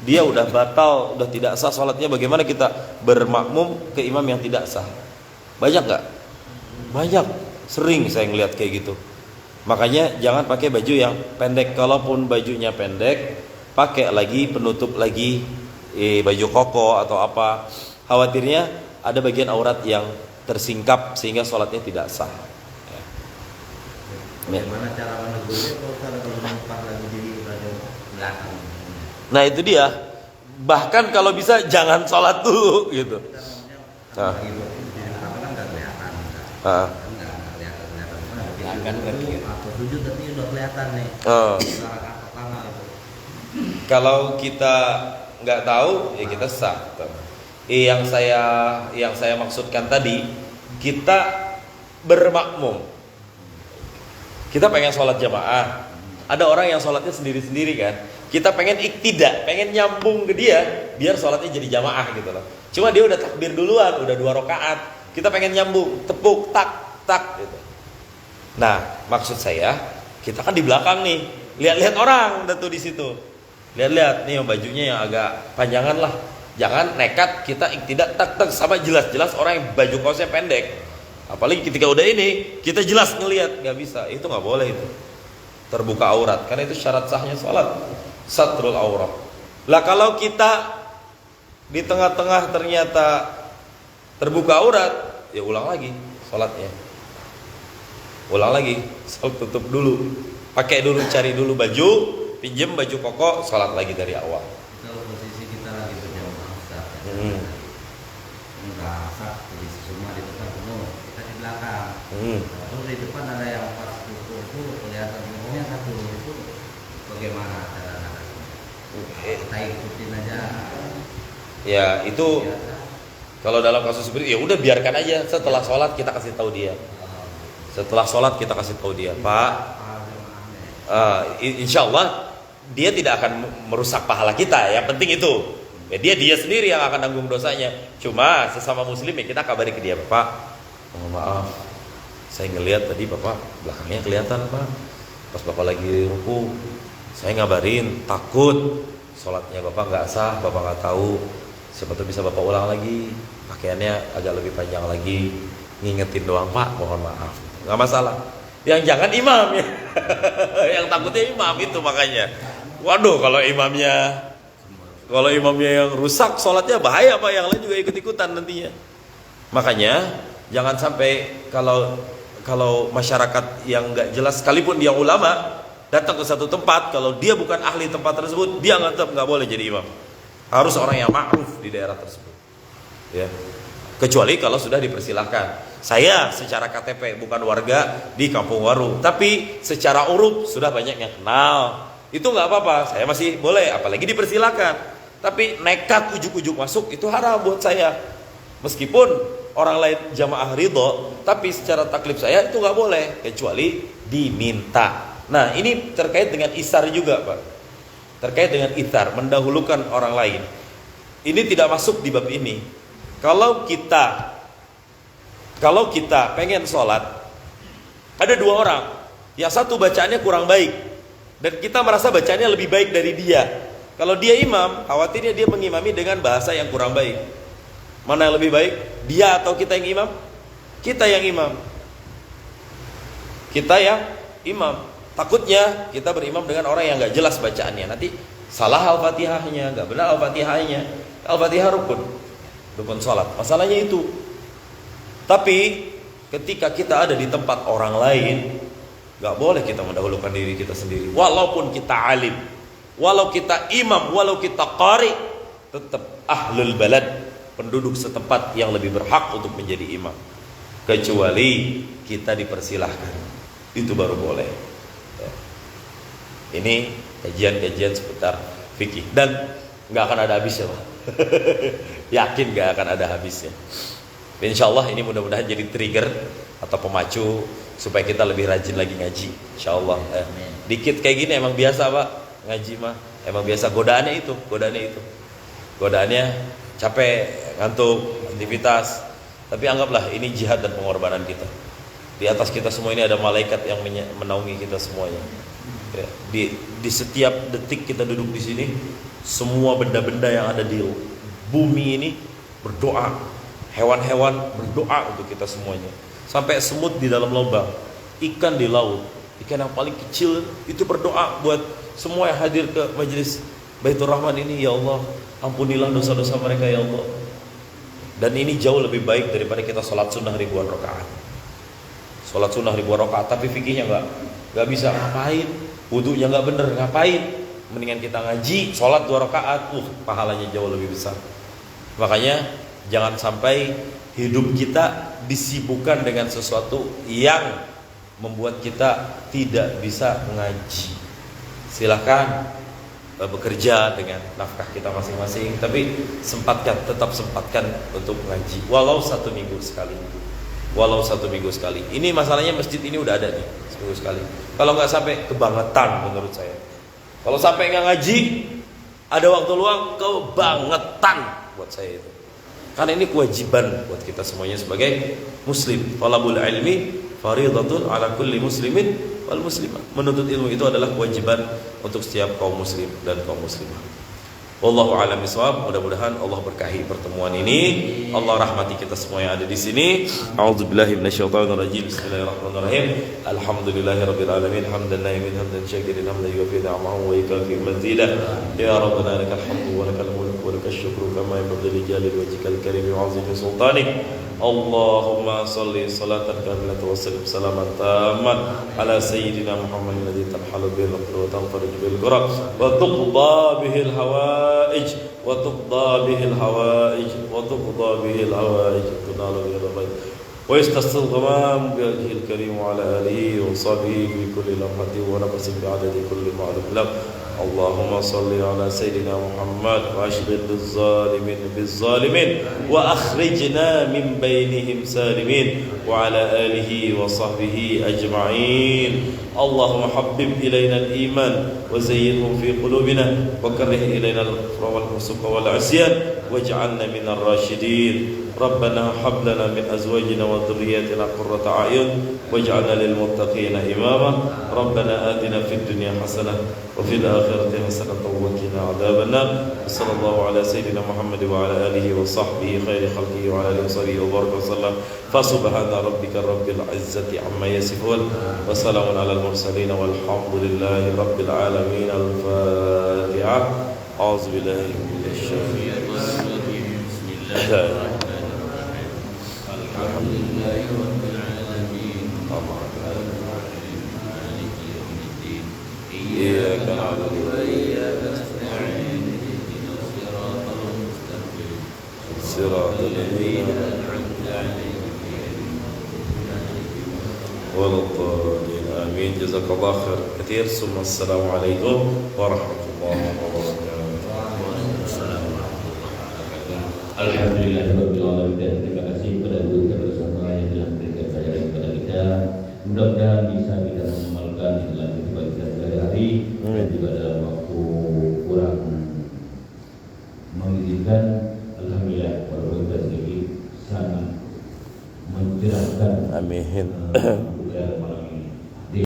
Speaker 2: Dia udah batal, udah tidak sah sholatnya. Bagaimana kita bermakmum ke imam yang tidak sah? Banyak nggak? Banyak. Sering saya ngeliat kayak gitu. Makanya jangan pakai baju yang pendek. Kalaupun bajunya pendek, pakai lagi penutup lagi baju koko atau apa. Khawatirnya ada bagian aurat yang tersingkap sehingga sholatnya tidak sah.
Speaker 4: Bagaimana cara menegurnya kalau nampak lagi di baju belakang?
Speaker 2: Nah itu dia. Bahkan kalau bisa jangan sholat dulu gitu. Nah.
Speaker 4: Sujud tapi udah kelihatan nih.
Speaker 2: Kalau kita nggak tahu ya kita sah. Yang saya maksudkan tadi, kita bermakmum. Kita pengen sholat jamaah. Ada orang yang sholatnya sendiri-sendiri kan. Kita pengen iktidak, pengen nyambung ke dia biar sholatnya jadi jamaah gitu loh. Cuma dia udah takbir duluan, udah 2 rakaat. Kita pengen nyambung, tepuk tak gitu. Nah, maksud saya, kita kan di belakang nih, lihat-lihat orang tuh di situ. Lihat-lihat nih bajunya yang agak panjangan lah. Jangan nekat kita iktidak tak sama jelas-jelas orang yang baju kaosnya pendek. Apalagi ketika udah ini, kita jelas ngelihat, nggak bisa. Itu nggak boleh itu. Terbuka aurat, karena itu syarat sahnya sholat. Satrul aurat. Lah kalau kita di tengah-tengah ternyata terbuka aurat, ya ulang lagi sholatnya. Ulang lagi, sholat tutup dulu. Pakai dulu, cari dulu baju, pinjem baju koko, sholat lagi dari awal.
Speaker 4: Kalau posisi kita lagi berjamaah Ustaz, enggak sah di semua di depan penuh, kita di belakang. Lalu di depan ada yang pas itu kelihatan semuanya satu itu, bagaimana cara kita ikutin aja?
Speaker 2: Ya itu kalau dalam kasus seperti ya udah biarkan aja. Setelah sholat kita kasih tahu dia. Setelah sholat kita kasih tahu dia, Pak. Insya Allah dia tidak akan merusak pahala kita. Yang penting itu. Ya, dia sendiri yang akan tanggung dosanya. Cuma sesama muslim ya kita kabari ke dia, Bapak. Mohon maaf, saya ngelihat tadi Bapak belakangnya kelihatan Pak. Pas Bapak lagi ruku, saya ngabarin takut sholatnya Bapak nggak sah, Bapak nggak tahu. Siapa tahu bisa Bapak ulang lagi, pakaiannya agak lebih panjang lagi. Ngingetin doang Pak, mohon maaf. Nggak masalah. Yang jangan imam ya. Yang takutnya imam itu makanya. Waduh, kalau imamnya yang rusak sholatnya bahaya Pak, yang lain juga ikut-ikutan nantinya. Makanya jangan sampai kalau masyarakat yang nggak jelas, sekalipun dia ulama datang ke satu tempat, kalau dia bukan ahli tempat tersebut, dia nggak boleh jadi imam. Harus orang yang ma'ruf di daerah tersebut. Ya. Kecuali kalau sudah dipersilahkan. Saya secara KTP bukan warga di Kampung Waru, tapi secara uruf sudah banyak yang kenal. Itu nggak apa-apa, saya masih boleh, apalagi dipersilahkan. Tapi nekat ujuk-ujuk masuk itu haram buat saya. Meskipun orang lain jamaah ridho, tapi secara taklif saya itu nggak boleh, kecuali diminta. Nah ini terkait dengan isar juga Pak. Terkait dengan isar, mendahulukan orang lain. Ini tidak masuk di bab ini. Kalau kita pengen sholat, ada 2 orang, yang satu bacaannya kurang baik, dan kita merasa bacaannya lebih baik dari dia. Kalau dia imam, khawatirnya dia mengimami dengan bahasa yang kurang baik. Mana yang lebih baik? Dia atau kita yang imam? Kita yang imam. Kita yang imam. Takutnya kita berimam dengan orang yang gak jelas bacaannya. Nanti salah Al-Fatihahnya, gak benar Al-Fatihahnya. Al-Fatihah rukun sholat. Masalahnya itu. Tapi ketika kita ada di tempat orang lain, gak boleh kita mendahulukan diri kita sendiri. Walaupun kita alim, walau kita imam, walau kita qari, tetap ahlul balad, penduduk setempat yang lebih berhak untuk menjadi imam. Kecuali kita dipersilahkan, itu baru boleh. Ini kajian-kajian seputar fikih, dan gak akan ada habisnya Pak. Yakin gak akan ada habisnya. Insya Allah ini mudah-mudahan jadi trigger atau pemacu supaya kita lebih rajin lagi ngaji. Insya Allah. Dikit kayak gini emang biasa Pak, ngaji mah emang biasa. Godaannya itu. Godaannya capek, ngantuk, aktivitas. Tapi anggaplah ini jihad dan pengorbanan kita. Di atas kita semua ini ada malaikat yang menaungi kita semuanya. Ya, di setiap detik kita duduk di sini, semua benda-benda yang ada di bumi ini berdoa. Hewan-hewan berdoa untuk kita semuanya. Sampai semut di dalam lubang, ikan di laut, ikan yang paling kecil itu berdoa buat semua yang hadir ke majelis Baitur Rahman ini. Ya Allah, ampunilah dosa-dosa mereka ya Allah. Dan ini jauh lebih baik daripada kita sholat sunnah ribuan rakaat. Sholat sunnah ribuan rakaat tapi fikihnya nggak bisa, ngapain? Wudunya nggak bener, ngapain? Mendingan kita ngaji, sholat 2 rakaat, pahalanya jauh lebih besar. Makanya jangan sampai hidup kita disibukkan dengan sesuatu yang membuat kita tidak bisa ngaji. Silahkan bekerja dengan nafkah kita masing-masing, tapi tetap sempatkan untuk ngaji, walau 1 minggu sekali. Ini masalahnya masjid ini udah ada nih, seminggu sekali. Kalau nggak sampai kebangetan menurut saya. Kalau sampai nggak ngaji, ada waktu luang, kebangetan buat saya itu. Karena ini kewajiban buat kita semuanya sebagai muslim. Talabul ilmi fariidatun ala kulli muslimin wal muslimah. Menuntut ilmu itu adalah kewajiban untuk setiap kaum muslim dan kaum muslimah. Wallahu a'lam bishawab. Mudah-mudahan Allah berkahi pertemuan ini. Allah rahmati kita semua yang ada di sini. A'udzubillahi minasyaitonir rajim. Bismillahirrahmanirrahim. Alhamdulillahirabbil alamin. Hamdan na'imin hamdan syakirin hamdan yuwafi ni'amahu wa yukafi mazidah. Ya rabbana lakal hamdu wa lakal mulku wa lakal syukru kama yanbaghi li jalali wajhikal karim wa 'azimi sultanik. Allahumma salli salatan kamilatan wa sallim salaman tamman ala sayyidina Muhammadin alladhi tanhalu bihi al-aqdar wa tanfariju bihi al-ghurab wa tuqda bihi al-hawaij wa tuqda bihi al-hawaij wa tuqda bihi al-hawaij tunalu bihi al-ghaib wa yastasqal ghamam bi wajhihi al-karim wa ala alihi wa sahbihi bi kulli lamhatin wa nafsin bi adadi kulli ma'lum lak. Allahumma salli ala sayyidina Muhammad wa ashghil az-zalimin biz-zalimin wa akhrijna min bainihim salimin wa ala alihi wa sahbihi ajma'in. Allahumma habbib ilayna al-iman wa zayyinhu fi qulubina wa karrih ilayna al-kufra wal fusuqa wal 'isyan waj'alna minar rasyidin. Rabbana hab lana min azwajina wa dhurriyyatina qurrata a'yun waj'alna lil muttaqina imama. Rabbana atina fid dunya hasanah wa fil akhirati hasanah wa qina adzabannar. Sallallahu ala sayyidina Muhammad wa ala alihi wa sahbihi khairi khalqihi wa ala alihi wa sahbihi wa baraka wasallam. Fa subhana rabbika rabbil izzati amma yasifun wa salamun alal mursalin walhamdulillahi rabbil alamin. Al-Fatihah. A'udzu billahi minasy syaithanir rajim. Bismillahirrahmanirrahim. Alhamdulillahi rabbil alamin. Maliki yaumiddin. Iyyaka na'budu wa iyyaka nasta'in. Ihdinas siratal mustaqim. Siratal ladzina an'amta 'alaihim ghairil maghdubi 'alaihim waladdallin. Amin. Jazakallahu khair katsir. Assalamualaikum warahmatullahi wabarakatuh.
Speaker 1: Alhamdulillahirabbil alamin. Terima kasih kepada guru kita bersama yang telah memberikan pelajaran kepada kita. Mudah-mudahan bisa kita mengamalkan di dalam kehidupan kita sehari-hari dan juga dalam waktu kurang mengizinkan. Alhamdulillah, walaupun kita sedikit sangat mencerahkan.
Speaker 2: Amin.